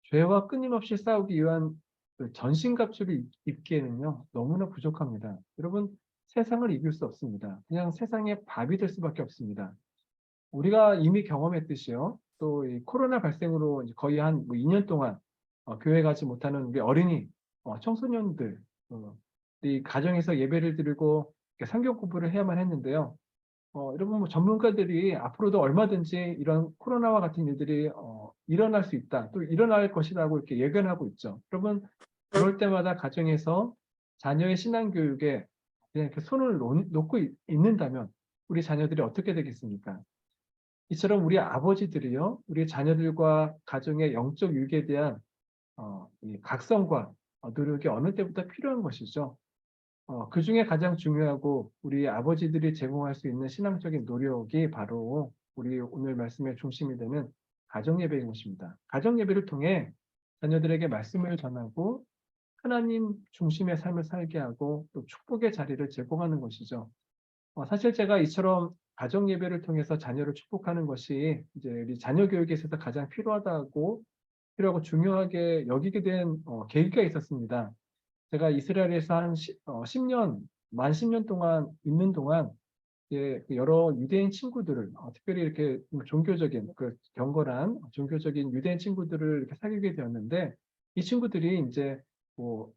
죄와 끊임없이 싸우기 위한 그 전신갑주를 입기에는요, 너무나 부족합니다. 여러분, 세상을 이길 수 없습니다. 그냥 세상의 밥이 될 수밖에 없습니다. 우리가 이미 경험했듯이요, 또 이 코로나 발생으로 이제 거의 한 2년 동안 교회 가지 못하는 우리 어린이, 청소년들, 이 가정에서 예배를 드리고 성경 공부를 해야만 했는데요. 여러분, 뭐 전문가들이 앞으로도 얼마든지 이런 코로나와 같은 일들이 일어날 수 있다, 또 일어날 것이라고 이렇게 예견하고 있죠. 여러분, 그럴 때마다 가정에서 자녀의 신앙 교육에 그냥 이렇게 손을 놓고 있는다면 우리 자녀들이 어떻게 되겠습니까? 이처럼 우리 아버지들이요, 우리 자녀들과 가정의 영적 유익에 대한 이 각성과 노력이 어느 때보다 필요한 것이죠. 그 중에 가장 중요하고 우리 아버지들이 제공할 수 있는 신앙적인 노력이 바로 우리 오늘 말씀의 중심이 되는 가정예배인 것입니다. 가정예배를 통해 자녀들에게 말씀을 전하고 하나님 중심의 삶을 살게 하고 또 축복의 자리를 제공하는 것이죠. 사실 제가 이처럼 가정예배를 통해서 자녀를 축복하는 것이 이제 우리 자녀 교육에 있어서 가장 필요하고 중요하게 여기게 된 계기가 있었습니다. 제가 이스라엘에서 한 10년, 만 10년 동안 있는 동안 그 여러 유대인 친구들을 특별히 이렇게 종교적인 그 경건한 종교적인 유대인 친구들을 이렇게 사귀게 되었는데, 이 친구들이 이제 뭐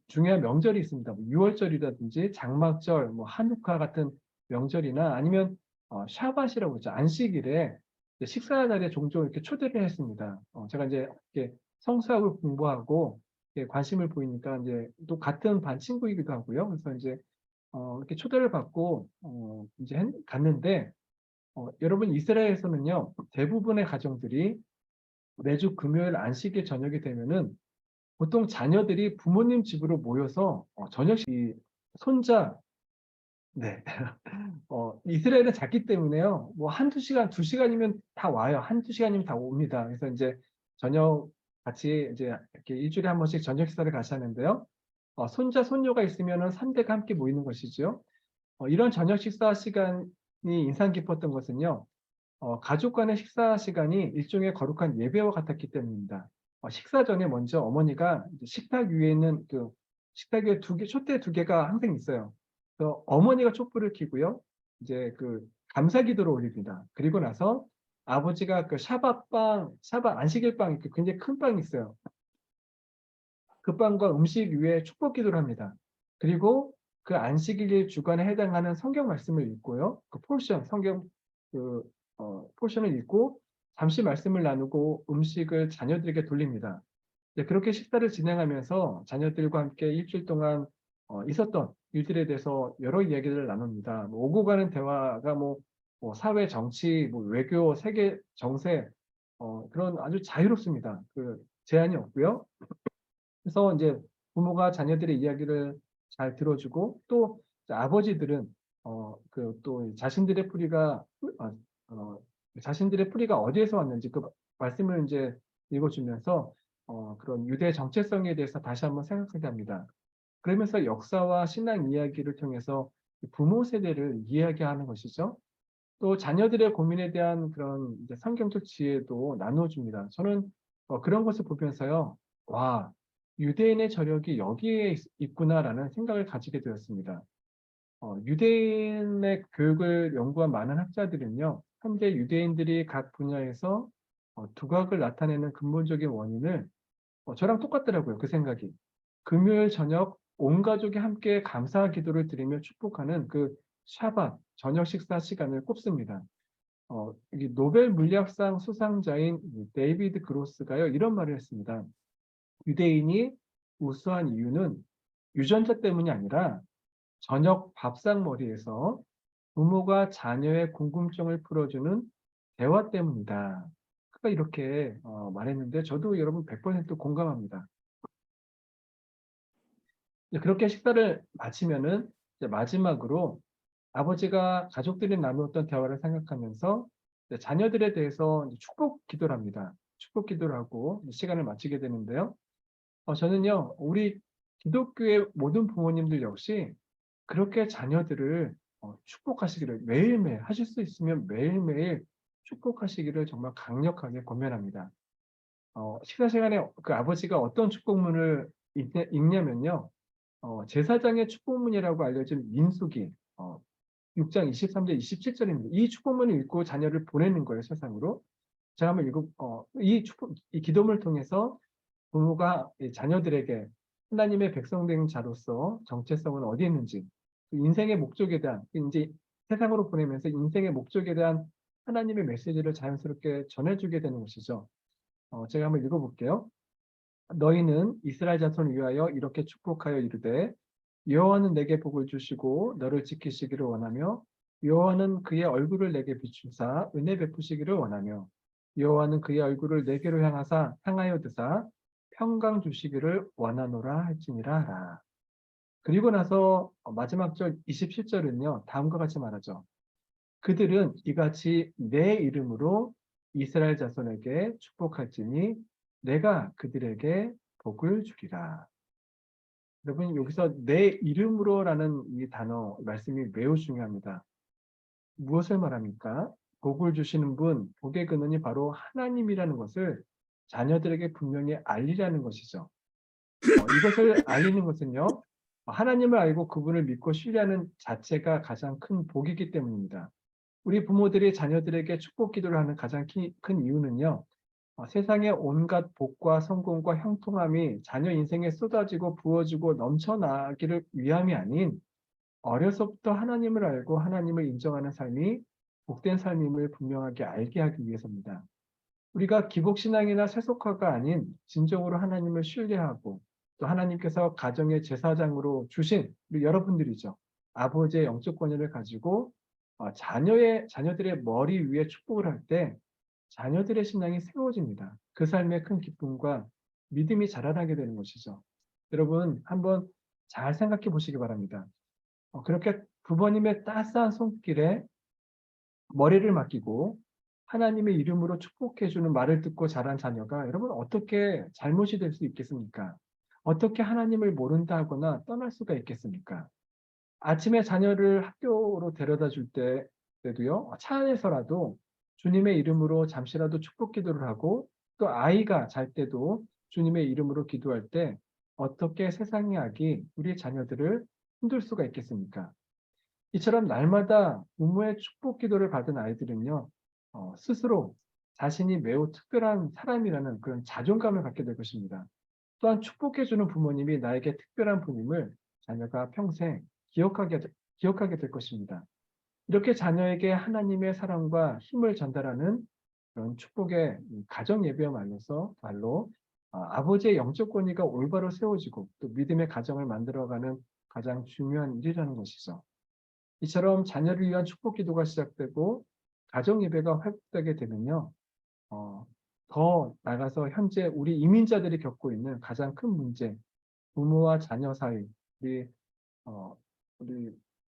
중요한 명절이 있습니다. 뭐 유월절이라든지 장막절, 뭐 한우카 같은 명절이나 아니면 샤밧이라고 있죠. 안식일에 식사 자리에 종종 이렇게 초대를 했습니다. 제가 이제 이렇게 성서학을 공부하고 관심을 보이니까 이제 또 같은 반 친구이기도 하고요. 그래서 이제 이렇게 초대를 받고 이제 갔는데, 여러분, 이스라엘에서는요, 대부분의 가정들이 매주 금요일 안식일 저녁이 되면은 보통 자녀들이 부모님 집으로 모여서 저녁식, 손자, 네. 이스라엘은 작기 때문에요, 뭐 한두 시간, 2시간이면 다 와요. 한두 시간이면 다 옵니다. 그래서 이제 저녁 같이 이제 이렇게 일주일에 한 번씩 저녁 식사를 같이 하는데요. 손자, 손녀가 있으면은 3대가 함께 모이는 것이죠. 이런 저녁 식사 시간이 인상 깊었던 것은요, 가족 간의 식사 시간이 일종의 거룩한 예배와 같았기 때문입니다. 식사 전에 먼저 어머니가 이제 식탁 위에 있는 그 식탁 위에 촛대 2개가 항상 있어요. 그래서 어머니가 촛불을 켜고요, 이제 그 감사 기도를 올립니다. 그리고 나서 아버지가 그 샤밧 안식일 빵, 굉장히 큰 빵이 있어요. 그 빵과 음식 위에 축복 기도를 합니다. 그리고 그 안식일 주간에 해당하는 성경 말씀을 읽고요, 그 포션, 성경 그 포션을 읽고 잠시 말씀을 나누고 음식을 자녀들에게 돌립니다. 그렇게 식사를 진행하면서 자녀들과 함께 일주일 동안 있었던 일들에 대해서 여러 이야기를 나눕니다. 뭐 오고 가는 대화가 뭐 사회, 정치, 뭐 외교, 세계 정세, 그런 아주 자유롭습니다. 그 제한이 없고요. 그래서 이제 부모가 자녀들의 이야기를 잘 들어주고, 또 아버지들은 그 또 자신들의 뿌리가 어디에서 왔는지 그 말씀을 이제 읽어주면서 그런 유대 정체성에 대해서 다시 한번 생각하게 합니다. 그러면서 역사와 신앙 이야기를 통해서 부모 세대를 이야기하는 것이죠. 또 자녀들의 고민에 대한 그런 이제 성경적 지혜도 나눠줍니다. 저는 그런 것을 보면서요, 와, 유대인의 저력이 여기에 있구나라는 생각을 가지게 되었습니다. 유대인의 교육을 연구한 많은 학자들은요, 현재 유대인들이 각 분야에서 두각을 나타내는 근본적인 원인을 저랑 똑같더라고요. 그 생각이. 금요일 저녁 온 가족이 함께 감사 기도를 드리며 축복하는 그 샤bat, 저녁 식사 시간을 꼽습니다. 이 노벨 물리학상 수상자인 이 데이비드 그로스가요, 이런 말을 했습니다. 유대인이 우수한 이유는 유전자 때문이 아니라 저녁 밥상머리에서 부모가 자녀의 궁금증을 풀어주는 대화 때문이다. 그가 이렇게 말했는데 저도 여러분 100% 공감합니다. 그렇게 식사를 마치면은 이제 마지막으로 아버지가 가족들이 나누었던 대화를 생각하면서 이제 자녀들에 대해서 이제 축복 기도를 합니다. 축복 기도를 하고 시간을 마치게 되는데요. 저는요, 우리 기독교의 모든 부모님들 역시 그렇게 자녀들을 축복하시기를 매일매일 하실 수 있으면 매일매일 축복하시기를 정말 강력하게 권면합니다. 식사 시간에 그 아버지가 어떤 축복문을 읽냐면요. 제사장의 축복문이라고 알려진 민수기 6장 23절 27절입니다. 이 축복문을 읽고 자녀를 보내는 거예요, 세상으로. 제가 한번 이 기도문을 통해서 부모가 이 자녀들에게 하나님의 백성된 자로서 정체성은 어디에 있는지, 그 인생의 목적에 대한, 이제 세상으로 보내면서 인생의 목적에 대한 하나님의 메시지를 자연스럽게 전해주게 되는 것이죠. 제가 한번 읽어볼게요. 너희는 이스라엘 자손을 위하여 이렇게 축복하여 이르되 여호와는 내게 복을 주시고 너를 지키시기를 원하며 여호와는 그의 얼굴을 내게 비추사 은혜 베푸시기를 원하며 여호와는 그의 얼굴을 내게로 향하여 드사 평강 주시기를 원하노라 할지니라 하라. 그리고 나서 마지막 절 27절은요. 다음과 같이 말하죠. 그들은 이같이 내 이름으로 이스라엘 자손에게 축복할지니 내가 그들에게 복을 주리라. 여러분 여기서 내 이름으로라는 이 단어 말씀이 매우 중요합니다. 무엇을 말합니까? 복을 주시는 분, 복의 근원이 바로 하나님이라는 것을 자녀들에게 분명히 알리라는 것이죠. 이것을 알리는 것은요. 하나님을 알고 그분을 믿고 신뢰하는 자체가 가장 큰 복이기 때문입니다. 우리 부모들이 자녀들에게 축복 기도를 하는 가장 큰 이유는요. 세상의 온갖 복과 성공과 형통함이 자녀 인생에 쏟아지고 부어지고 넘쳐나기를 위함이 아닌 어려서부터 하나님을 알고 하나님을 인정하는 삶이 복된 삶임을 분명하게 알게 하기 위해서입니다. 우리가 기복신앙이나 세속화가 아닌 진정으로 하나님을 신뢰하고 또 하나님께서 가정의 제사장으로 주신 우리 여러분들이죠. 아버지의 영적 권위를 가지고 자녀들의 머리 위에 축복을 할 때 자녀들의 신앙이 세워집니다. 그 삶의 큰 기쁨과 믿음이 자라나게 되는 것이죠. 여러분 한번 잘 생각해 보시기 바랍니다. 그렇게 부모님의 따스한 손길에 머리를 맡기고 하나님의 이름으로 축복해 주는 말을 듣고 자란 자녀가 여러분 어떻게 잘못이 될 수 있겠습니까? 어떻게 하나님을 모른다 하거나 떠날 수가 있겠습니까? 아침에 자녀를 학교로 데려다 줄 때도요. 차 안에서라도 주님의 이름으로 잠시라도 축복 기도를 하고 또 아이가 잘 때도 주님의 이름으로 기도할 때 어떻게 세상의 악이 우리 자녀들을 흔들 수가 있겠습니까? 이처럼 날마다 부모의 축복 기도를 받은 아이들은요. 스스로 자신이 매우 특별한 사람이라는 그런 자존감을 갖게 될 것입니다. 또한 축복해주는 부모님이 나에게 특별한 분임을 자녀가 평생 기억하게 될 것입니다. 이렇게 자녀에게 하나님의 사랑과 힘을 전달하는 그런 축복의 가정 예배야말로 아버지의 영적 권위가 올바로 세워지고 또 믿음의 가정을 만들어가는 가장 중요한 일이라는 것이죠. 이처럼 자녀를 위한 축복 기도가 시작되고 가정 예배가 회복되게 되면요. 더 나가서 현재 우리 이민자들이 겪고 있는 가장 큰 문제, 부모와 자녀 사이, 우리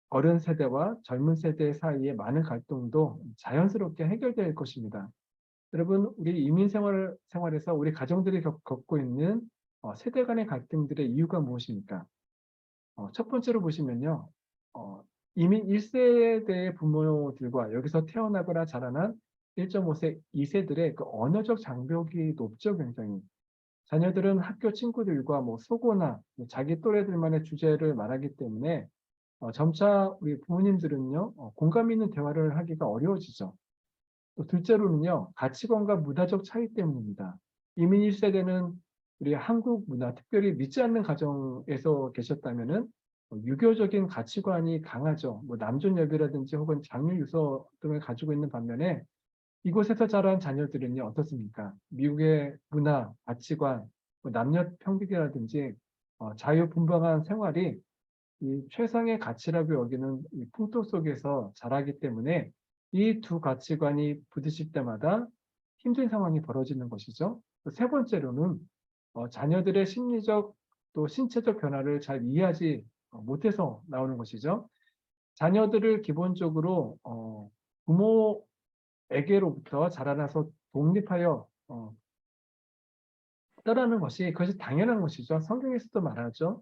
어른 세대와 젊은 세대 사이의 많은 갈등도 자연스럽게 해결될 것입니다. 여러분, 우리 이민 생활에서 우리 가정들이 겪고 있는 세대 간의 갈등들의 이유가 무엇입니까? 첫 번째로 보시면요. 이미 1세대의 부모들과 여기서 태어나거나 자라난 1.5세, 2세들의 그 언어적 장벽이 높죠, 굉장히. 자녀들은 학교 친구들과 뭐 소고나 자기 또래들만의 주제를 말하기 때문에 점차 우리 부모님들은요, 공감 있는 대화를 하기가 어려워지죠. 또 둘째로는요, 가치관과 문화적 차이 때문입니다. 이민 1세대는 우리 한국 문화, 특별히 믿지 않는 가정에서 계셨다면은 유교적인 가치관이 강하죠. 뭐 남존여비라든지 혹은 장유 유서 등을 가지고 있는 반면에 이곳에서 자란 자녀들은요, 어떻습니까? 미국의 문화, 가치관, 뭐 남녀 평등이라든지 자유분방한 생활이 이 최상의 가치라고 여기는 이 풍토 속에서 자라기 때문에 이 두 가치관이 부딪힐 때마다 힘든 상황이 벌어지는 것이죠. 세 번째로는 자녀들의 심리적 또 신체적 변화를 잘 이해하지 못해서 나오는 것이죠. 자녀들을 기본적으로 부모에게로부터 자라나서 독립하여 떠나는 것이 그것이 당연한 것이죠. 성경에서도 말하죠.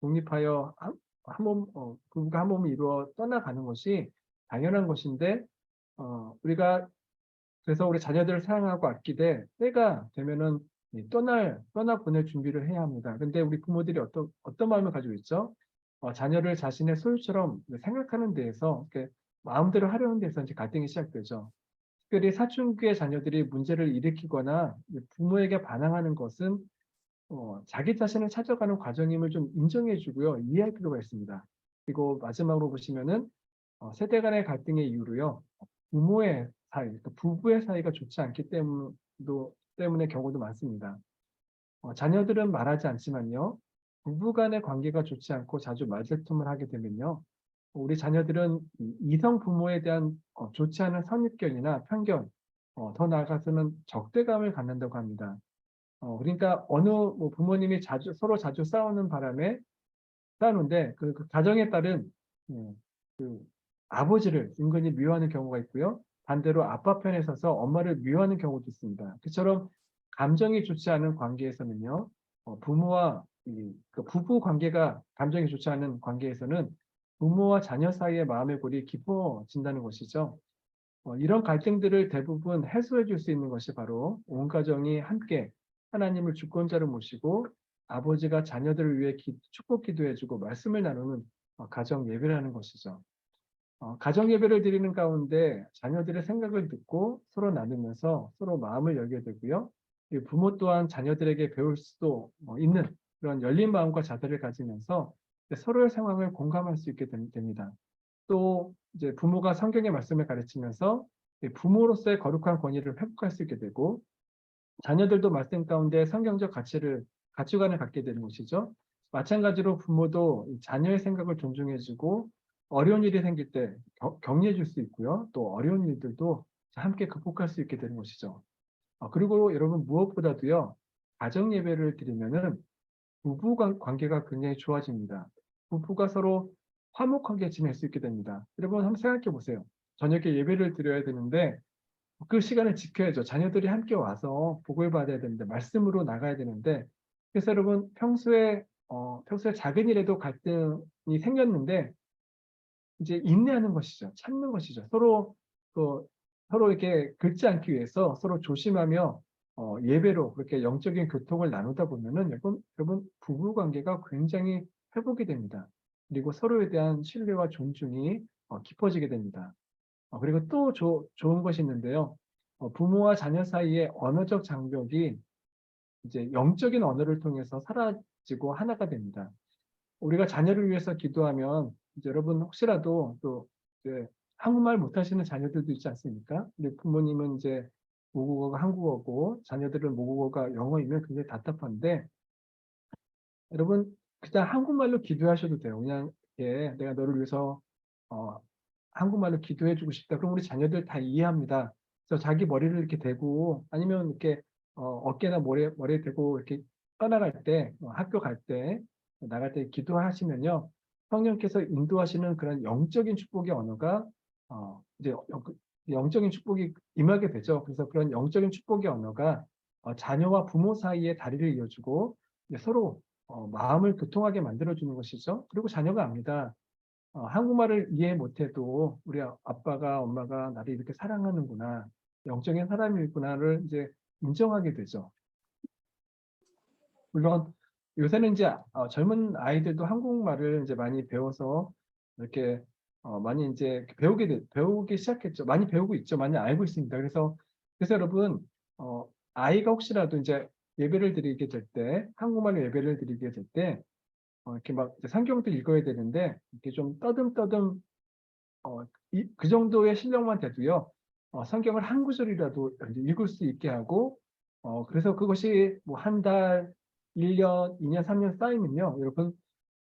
독립하여 부부가 한 몸을 이루어 떠나가는 것이 당연한 것인데 우리가 그래서 우리 자녀들을 사랑하고 아끼되 때가 되면은 떠나 보낼 준비를 해야 합니다. 근데 우리 부모들이 어떤 마음을 가지고 있죠? 자녀를 자신의 소유처럼 생각하는 데에서 이렇게 마음대로 하려는 데서 이제 갈등이 시작되죠. 특별히 사춘기의 자녀들이 문제를 일으키거나 부모에게 반항하는 것은 자기 자신을 찾아가는 과정임을 좀 인정해 주고요. 이해할 필요가 있습니다. 그리고 마지막으로 보시면은 세대 간의 갈등의 이유로요. 부모의 사이, 그러니까 부부의 사이가 좋지 않기 때문에 경우도 많습니다. 자녀들은 말하지 않지만요. 부부 간의 관계가 좋지 않고 자주 말다툼을 하게 되면요. 우리 자녀들은 이성 부모에 대한 좋지 않은 선입견이나 편견, 더 나아가서는 적대감을 갖는다고 합니다. 그러니까 어느 뭐 부모님이 서로 자주 싸우는데 그 가정에 따른 그 아버지를 은근히 미워하는 경우가 있고요. 반대로 아빠 편에 서서 엄마를 미워하는 경우도 있습니다. 그처럼 감정이 좋지 않은 관계에서는요, 부모와 그 부부 관계가 감정이 좋지 않은 관계에서는 부모와 자녀 사이의 마음의 골이 깊어진다는 것이죠. 이런 갈등들을 대부분 해소해 줄 수 있는 것이 바로 온 가정이 함께 하나님을 주권자로 모시고 아버지가 자녀들을 위해 축복 기도해주고 말씀을 나누는 가정 예배라는 것이죠. 가정 예배를 드리는 가운데 자녀들의 생각을 듣고 서로 나누면서 서로 마음을 열게 되고요. 부모 또한 자녀들에게 배울 수도 있는 그런 열린 마음과 자세를 가지면서 서로의 상황을 공감할 수 있게 됩니다. 또 이제 부모가 성경의 말씀을 가르치면서 부모로서의 거룩한 권위를 회복할 수 있게 되고 자녀들도 말씀 가운데 성경적 가치관을 갖게 되는 것이죠. 마찬가지로 부모도 자녀의 생각을 존중해주고 어려운 일이 생길 때 격려해 줄 수 있고요. 또 어려운 일들도 함께 극복할 수 있게 되는 것이죠. 그리고 여러분 무엇보다도요. 가정 예배를 드리면은 부부 관계가 굉장히 좋아집니다. 부부가 서로 화목하게 지낼 수 있게 됩니다. 여러분 한번 생각해 보세요. 저녁에 예배를 드려야 되는데 그 시간을 지켜야죠. 자녀들이 함께 와서 복을 받아야 되는데 말씀으로 나가야 되는데 그래서 여러분 평소에 작은 일에도 갈등이 생겼는데 이제 인내하는 것이죠. 참는 것이죠. 서로 이렇게 긁지 않기 위해서 서로 조심하며 예배로 그렇게 영적인 교통을 나누다 보면은 여러분 부부 관계가 굉장히 회복이 됩니다. 그리고 서로에 대한 신뢰와 존중이 깊어지게 됩니다. 그리고 또 좋은 것이 있는데요. 부모와 자녀 사이의 언어적 장벽이 이제 영적인 언어를 통해서 사라지고 하나가 됩니다. 우리가 자녀를 위해서 기도하면 이제 여러분 혹시라도 또 이제 한국말 못하시는 자녀들도 있지 않습니까? 근데 부모님은 이제 모국어가 한국어고 자녀들은 모국어가 영어이면 굉장히 답답한데 여러분 그냥 한국말로 기도하셔도 돼요. 그냥 내가 너를 위해서 어, 한국말로 기도해주고 싶다. 그럼 우리 자녀들 다 이해합니다. 그래서 자기 머리를 이렇게 대고 아니면 이렇게 어깨나 머리에 대고 이렇게 떠나갈 때 학교 갈 때 나갈 때 기도하시면요 성령께서 인도하시는 그런 영적인 축복의 언어가 이제 영적인 축복이 임하게 되죠. 그래서 그런 영적인 축복의 언어가 자녀와 부모 사이에 다리를 이어주고 서로 마음을 교통하게 만들어주는 것이죠. 그리고 자녀가 압니다. 한국말을 이해 못해도 우리 아빠가 엄마가 나를 이렇게 사랑하는구나, 영적인 사람이구나를 이제 인정하게 되죠. 물론 요새는 이제 젊은 아이들도 한국말을 이제 많이 배워서 이렇게 많이 이제 배우기 시작했죠. 많이 배우고 있죠. 많이 알고 있습니다. 그래서 여러분 아이가 혹시라도 이제 예배를 드리게 될 때, 한국말로 예배를 드리게 될 때 이렇게 막 이제 성경도 읽어야 되는데 이렇게 좀 떠듬떠듬 그 정도의 실력만 돼도요. 성경을 한 구절이라도 이제 읽을 수 있게 하고 그래서 그것이 뭐 한 달, 1년, 2년, 3년 쌓이면요. 여러분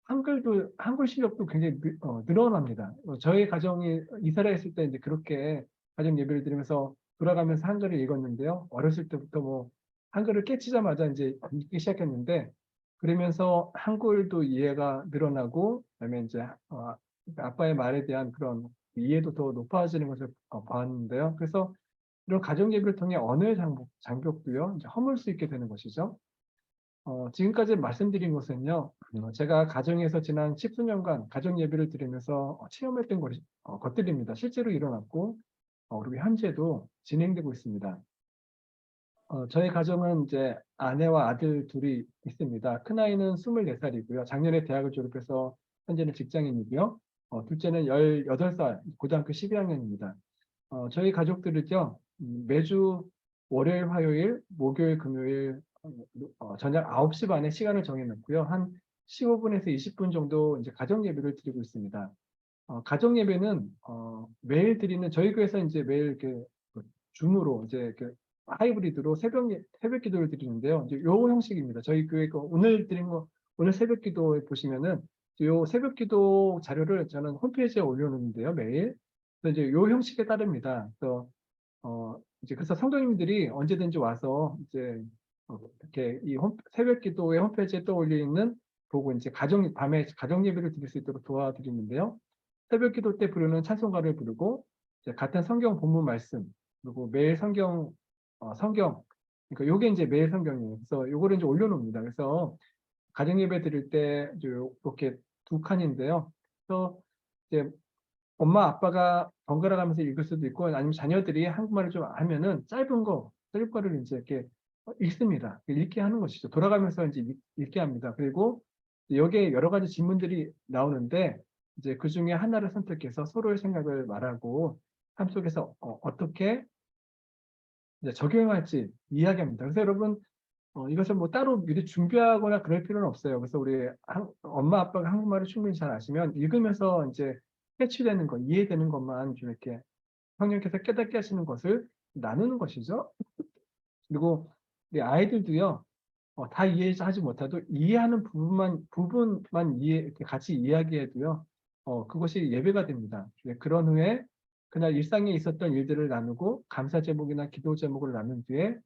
한글 실력도 굉장히 늘어납니다. 저희 가정이 이스라엘 있을 때 이제 그렇게 가정 예배를 드리면서 돌아가면서 한글을 읽었는데요. 어렸을 때부터 뭐 한글을 깨치자마자 이제 읽기 시작했는데 그러면서 한글도 이해가 늘어나고 그다음에 이제 아빠의 말에 대한 그런 이해도 더 높아지는 것을 봤는데요. 그래서 이런 가정 예배를 통해 언어의 장벽도요 이제 허물 수 있게 되는 것이죠. 지금까지 말씀드린 것은요, 제가 가정에서 지난 10수년간 가정 예배를 드리면서 체험했던 것들입니다. 실제로 일어났고, 그리고 현재도 진행되고 있습니다. 저희 가정은 이제 아내와 아들 둘이 있습니다. 큰아이는 24살이고요. 작년에 대학을 졸업해서 현재는 직장인이고요. 둘째는 18살, 고등학교 12학년입니다. 저희 가족들은요, 매주 월요일, 화요일, 목요일, 금요일 저녁 9시 반에 시간을 정해놓고요. 한 15분에서 20분 정도 이제 가정 예배를 드리고 있습니다. 가정 예배는 매일 드리는 저희 교회에서 이제 매일 이렇게 줌으로 이제 하이브리드로 새벽 기도를 드리는데요. 이제 요 형식입니다. 저희 교회 오늘 드린 거 오늘 새벽 기도에 보시면은 요 새벽 기도 자료를 저는 홈페이지에 올려놓는데요. 매일. 그래서 이제 요 형식에 따릅니다. 그래서 이제 그래서 성도님들이 언제든지 와서 이제 이렇게 새벽 기도의 홈페이지에 떠올려 있는 보고 이제 밤에 가정 예배를 드릴 수 있도록 도와드리는데요. 새벽 기도 때 부르는 찬송가를 부르고 이제 같은 성경 본문 말씀 그리고 매일 성경 그러니까 요게 이제 매일 성경이에요. 그래서 요거를 이제 올려놓습니다. 그래서 가정 예배 드릴 때 이렇게 두 칸인데요. 그래서 이제 엄마 아빠가 번갈아 가면서 읽을 수도 있고 아니면 자녀들이 한국말을 좀 하면은 짧은 거를 이제 이렇게 읽습니다. 읽게 하는 것이죠. 돌아가면서 이제 읽게 합니다. 그리고 여기에 여러 가지 질문들이 나오는데 이제 그 중에 하나를 선택해서 서로의 생각을 말하고 삶 속에서 어떻게 이제 적용할지 이야기합니다. 그래서 여러분 이것을 뭐 따로 미리 준비하거나 그럴 필요는 없어요. 그래서 우리 엄마 아빠가 한국말을 충분히 잘 아시면 읽으면서 이제 캐치되는 것, 이해되는 것만 좀 이렇게 성령께서 깨닫게 하시는 것을 나누는 것이죠. 그리고 우리 아이들도요, 다 이해하지 못해도 이해하는 부분만 이렇게 같이 이야기해도요, 그것이 예배가 됩니다. 그런 후에 그날 일상에 있었던 일들을 나누고 감사 제목이나 기도 제목을 나눈 뒤에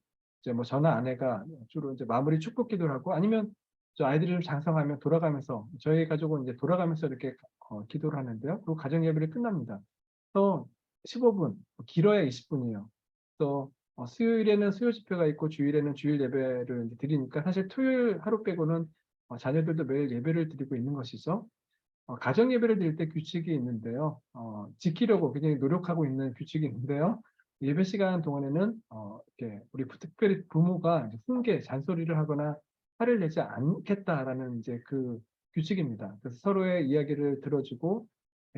이제 뭐 저나 아내가 주로 이제 마무리 축복 기도를 하고 아니면 저 아이들을 장성하면 돌아가면서 저희 가족은 이제 돌아가면서 이렇게 기도를 하는데요. 그리고 가정 예배를 끝납니다. 또 15분, 길어야 20분이에요. 또 수요일에는 수요 집회가 있고 주일에는 주일 예배를 드리니까 사실 토요일 하루 빼고는 자녀들도 매일 예배를 드리고 있는 것이죠. 가정 예배를 드릴 때 규칙이 있는데요. 지키려고 굉장히 노력하고 있는 규칙이 있는데요. 예배 시간 동안에는 이렇게 우리 특별히 부모가 훈계, 잔소리를 하거나 화를 내지 않겠다라는 이제 그 규칙입니다. 그래서 서로의 이야기를 들어주고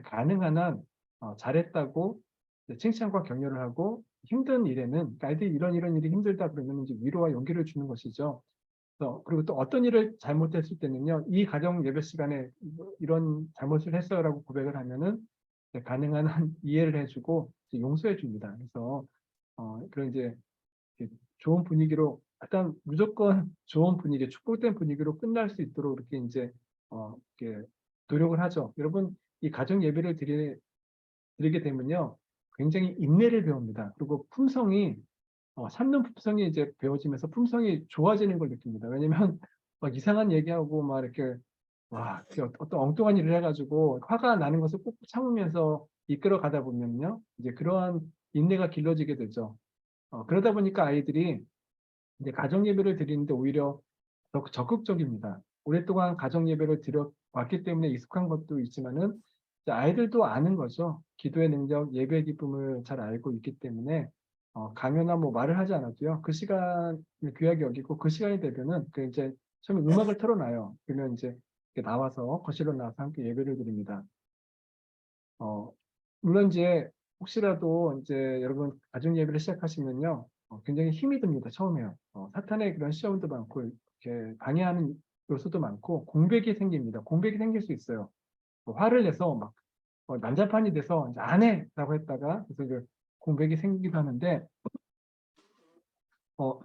가능한 한 잘했다고 칭찬과 격려를 하고 힘든 일에는 그러니까 아이들이 이런 일이 힘들다 그러면 이제 위로와 용기를 주는 것이죠. 그리고 또 어떤 일을 잘못했을 때는요, 이 가정 예배 시간에 이런 잘못을 했어요라고 고백을 하면은 가능한 한 이해를 해주고 용서해 줍니다. 그래서 그런 이제 좋은 분위기로 일단 무조건 좋은 분위기, 축복된 분위기로 끝날 수 있도록 이렇게 이제 이렇게 노력을 하죠. 여러분 이 가정 예배를 드리게 되면요, 굉장히 인내를 배웁니다. 그리고 참는 품성이 이제 배워지면서 품성이 좋아지는 걸 느낍니다. 왜냐면 막 이상한 얘기하고 막 이렇게 어떤 엉뚱한 일을 해가지고 화가 나는 것을 꾹꾹 참으면서 이끌어 가다 보면요, 이제 그러한 인내가 길러지게 되죠. 그러다 보니까 아이들이 이제 가정 예배를 드리는데 오히려 더 적극적입니다. 오랫동안 가정 예배를 드려 왔기 때문에 익숙한 것도 있지만은 아이들도 아는 거죠. 기도의 능력, 예배의 기쁨을 잘 알고 있기 때문에 강요나 뭐 말을 하지 않아도요. 그 시간을 귀하게 여기고 그 시간이 되면은 그 이제 처음에 음악을 틀어놔요. 그러면 이제 이렇게 나와서 거실로 나와서 함께 예배를 드립니다. 물론 이제 혹시라도 이제 여러분 가정 예배를 시작하시면요. 굉장히 힘이 듭니다. 처음에요. 사탄의 그런 시험도 많고 이렇게 방해하는 요소도 많고 공백이 생깁니다. 공백이 생길 수 있어요. 화를 내서 막 난장판이 돼서 이제 안 해라고 했다가 그래서 이제 공백이 생기기도 하는데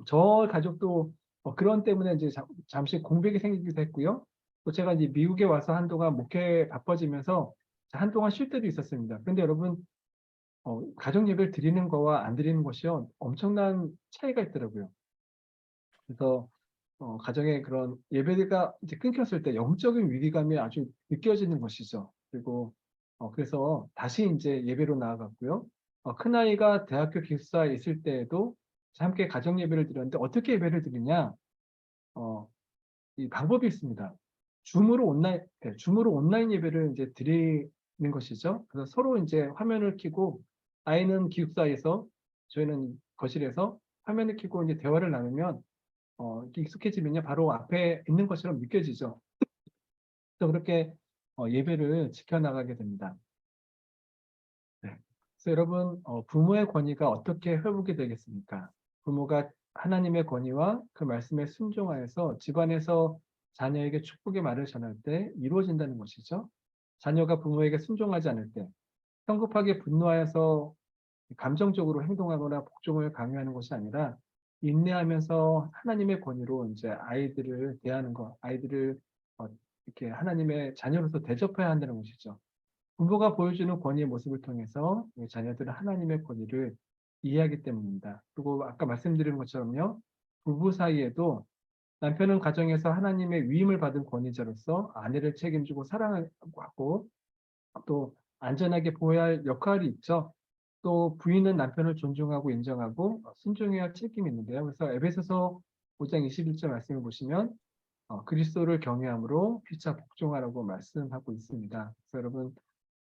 저 가족도 그런 때문에 이제 잠시 공백이 생기기도 했고요. 또 제가 이제 미국에 와서 한동안 목회에 바빠지면서 한동안 쉴 때도 있었습니다. 그런데 여러분 가정 예배를 드리는 거와 안 드리는 것이요 엄청난 차이가 있더라고요. 그래서 가정의 그런 예배가 이제 끊겼을 때 영적인 위기감이 아주 느껴지는 것이죠. 그리고 그래서 다시 이제 예배로 나아갔고요. 큰아이가 대학교 기숙사에 있을 때에도 함께 가정 예배를 드렸는데 어떻게 예배를 드리냐? 이 방법이 있습니다. 줌으로 온라인 예배를 이제 드리는 것이죠. 그래서 서로 이제 화면을 켜고 아이는 기숙사에서 저희는 거실에서 화면을 켜고 이제 대화를 나누면 이렇게 익숙해지면요 바로 앞에 있는 것처럼 느껴지죠. 그래서 그렇게 예배를 지켜나가게 됩니다. 네. 그래서 여러분 부모의 권위가 어떻게 회복이 되겠습니까? 부모가 하나님의 권위와 그 말씀에 순종하여서 집안에서 자녀에게 축복의 말을 전할 때 이루어진다는 것이죠. 자녀가 부모에게 순종하지 않을 때 성급하게 분노하여서 감정적으로 행동하거나 복종을 강요하는 것이 아니라 인내하면서 하나님의 권위로 이제 아이들을 대하는 것, 아이들을 이렇게 하나님의 자녀로서 대접해야 한다는 것이죠. 부모가 보여주는 권위의 모습을 통해서 자녀들은 하나님의 권위를 이해하기 때문입니다. 그리고 아까 말씀드린 것처럼요, 부부 사이에도 남편은 가정에서 하나님의 위임을 받은 권위자로서 아내를 책임지고 사랑하고 또 안전하게 보호해야 할 역할이 있죠. 또 부인은 남편을 존중하고 인정하고 순종해야 할 책임이 있는데요. 그래서 에베소서 5장 21절 말씀을 보시면 그리스도를 경외함으로 피차 복종하라고 말씀하고 있습니다. 그래서 여러분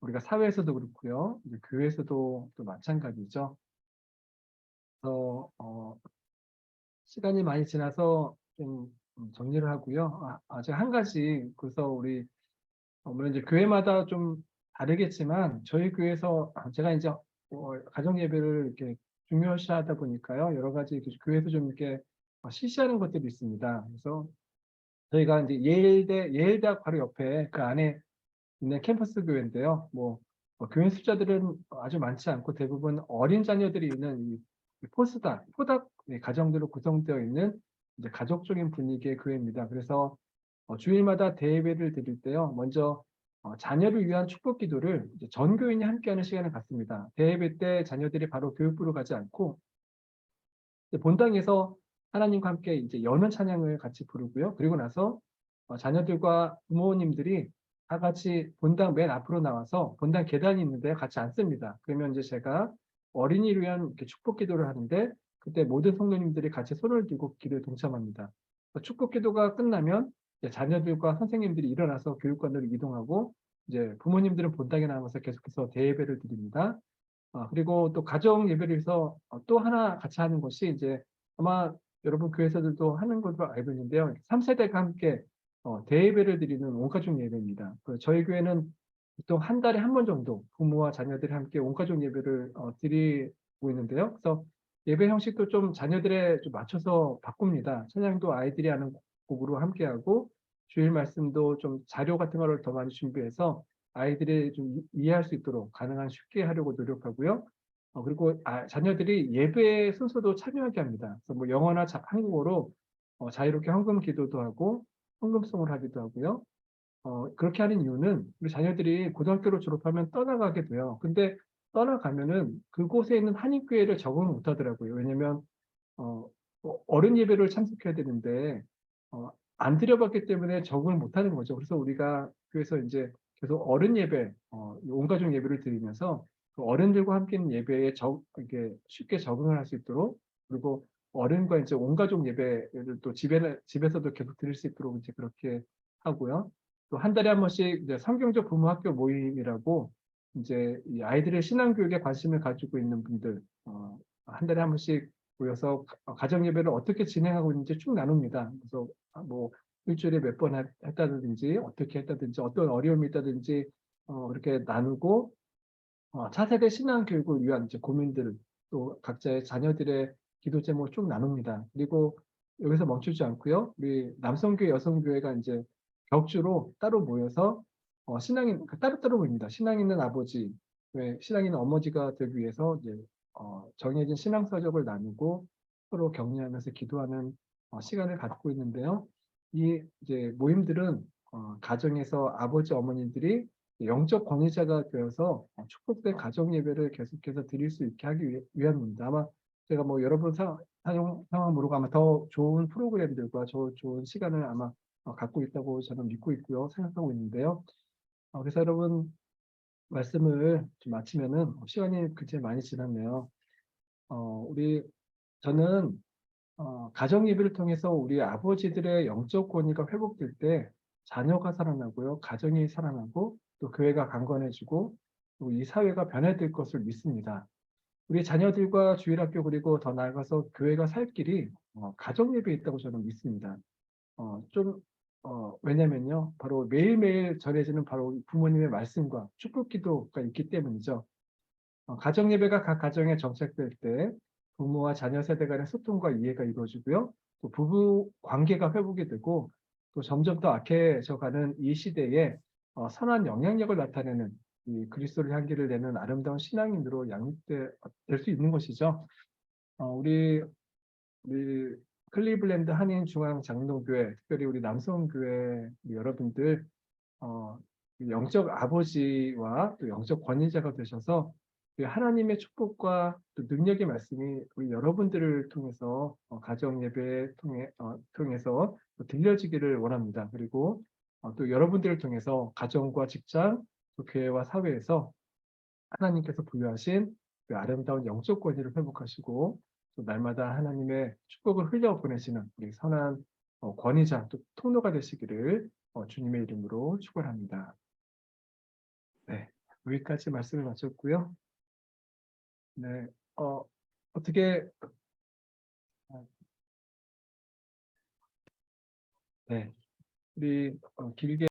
우리가 사회에서도 그렇고요, 이제 교회에서도 또 마찬가지죠. 그래서 시간이 많이 지나서 좀 정리를 하고요. 제가 한 가지 그래서 우리 물론 이제 교회마다 좀 다르겠지만 저희 교회에서 제가 이제 가정 예배를 이렇게 중요시하다 보니까요 여러 가지 이렇게 교회에서 좀 이렇게 실시하는 것들이 있습니다. 그래서 저희가 이제 예일대학 바로 옆에 그 안에 있는 캠퍼스 교회인데요. 교인 숫자들은 아주 많지 않고 대부분 어린 자녀들이 있는 이 포닥 가정들로 구성되어 있는 이제 가족적인 분위기의 교회입니다. 그래서 주일마다 대예배를 드릴 때요. 먼저 자녀를 위한 축복 기도를 이제 전 교인이 함께하는 시간을 갖습니다. 대예배 때 자녀들이 바로 교육부로 가지 않고 본당에서 하나님과 함께 이제 여는 찬양을 같이 부르고요. 그리고 나서 자녀들과 부모님들이 다 같이 본당 맨 앞으로 나와서 본당 계단이 있는데 같이 앉습니다. 그러면 이제 제가 어린이를 위한 이렇게 축복 기도를 하는데 그때 모든 성도님들이 같이 손을 들고 기도에 동참합니다. 축복 기도가 끝나면 이제 자녀들과 선생님들이 일어나서 교육관으로 이동하고 이제 부모님들은 본당에 나와서 계속해서 대예배를 드립니다. 그리고 또 가정 예배를 해서 또 하나 같이 하는 것이 이제 아마 여러분 교회에서들도 하는 것으로 알고 있는데요. 3세대가 함께 대예배를 드리는 온가족 예배입니다. 저희 교회는 보통 한 달에 한 번 정도 부모와 자녀들이 함께 온가족 예배를 드리고 있는데요. 그래서 예배 형식도 좀 자녀들에 좀 맞춰서 바꿉니다. 찬양도 아이들이 하는 곡으로 함께하고 주일 말씀도 좀 자료 같은 거를 더 많이 준비해서 아이들이 좀 이해할 수 있도록 가능한 쉽게 하려고 노력하고요. 그리고 자녀들이 예배 순서도 참여하게 합니다. 그래서 영어나 한국어로 자유롭게 헌금 기도도 하고 헌금송을 하기도 하고요. 그렇게 하는 이유는 우리 자녀들이 고등학교를 졸업하면 떠나가게 돼요. 근데 떠나가면은 그곳에 있는 한인교회를 적응을 못 하더라고요. 왜냐면 어른 예배를 참석해야 되는데 안 드려봤기 때문에 적응을 못 하는 거죠. 그래서 우리가 그래서 이제 계속 어른 예배, 온가족 예배를 드리면서 그 어른들과 함께 있는 예배에 이렇게 쉽게 적응을 할 수 있도록 그리고 어른과 이제 온가족 예배를 또 집에서도 계속 드릴 수 있도록 이제 그렇게 하고요. 또 한 달에 한 번씩 이제 성경적 부모 학교 모임이라고 이제 이 아이들의 신앙 교육에 관심을 가지고 있는 분들 한 달에 한 번씩 모여서 가정 예배를 어떻게 진행하고 있는지 쭉 나눕니다. 그래서 뭐 일주일에 몇 번 했다든지 어떻게 했다든지 어떤 어려움이 있다든지 이렇게 나누고 차세대 신앙 교육을 위한 이제 고민들 또 각자의 자녀들의 기도 제목을 쭉 나눕니다. 그리고 여기서 멈추지 않고요. 우리 남성교회, 여성교회가 이제 격주로 따로 모여서 신앙인 따로따로 모입니다. 신앙 있는 아버지, 신앙 있는 어머니가 되기 위해서 이제 정해진 신앙 서적을 나누고 서로 격려하면서 기도하는 시간을 갖고 있는데요. 이 이제 모임들은 가정에서 아버지, 어머니들이 영적 권위자가 되어서 축복된 가정 예배를 계속해서 드릴 수 있게 하기 위함입니다. 아마 제가 뭐 여러분 상황 모르고 아마 더 좋은 프로그램들과 좋은 시간을 아마 갖고 있다고 저는 믿고 있고요. 생각하고 있는데요. 그래서 여러분 말씀을 좀 마치면은 시간이 굉장히 많이 지났네요. 저는 가정 예배를 통해서 우리 아버지들의 영적 권위가 회복될 때 자녀가 살아나고요. 가정이 살아나고 또 교회가 강건해지고 또 이 사회가 변화될 것을 믿습니다. 우리 자녀들과 주일학교 그리고 더 나아가서 교회가 살 길이 가정 예배에 있다고 저는 믿습니다. 왜냐면요. 바로 매일매일 전해지는 바로 부모님의 말씀과 축복 기도가 있기 때문이죠. 가정 예배가 각 가정에 정착될 때 부모와 자녀 세대 간의 소통과 이해가 이루어지고요. 또 부부 관계가 회복이 되고 또 점점 더 악해져 가는 이 시대에 선한 영향력을 나타내는 이 그리스도를 향기를 내는 아름다운 신앙인으로 양육될 수 있는 것이죠. 우리 클리블랜드 한인 중앙 장로교회, 특별히 우리 남성교회 여러분들 영적 아버지와 또 영적 권위자가 되셔서 하나님의 축복과 또 능력의 말씀이 우리 여러분들을 통해서 가정 예배 통해서 들려지기를 원합니다. 그리고 또 여러분들을 통해서 가정과 직장, 또 교회와 사회에서 하나님께서 부여하신 그 아름다운 영적 권위를 회복하시고 또 날마다 하나님의 축복을 흘려 보내시는 우리 선한 권위자 또 통로가 되시기를 주님의 이름으로 축원합니다. 네, 여기까지 말씀을 마쳤고요. 네, 어떻게 네, 우리 길게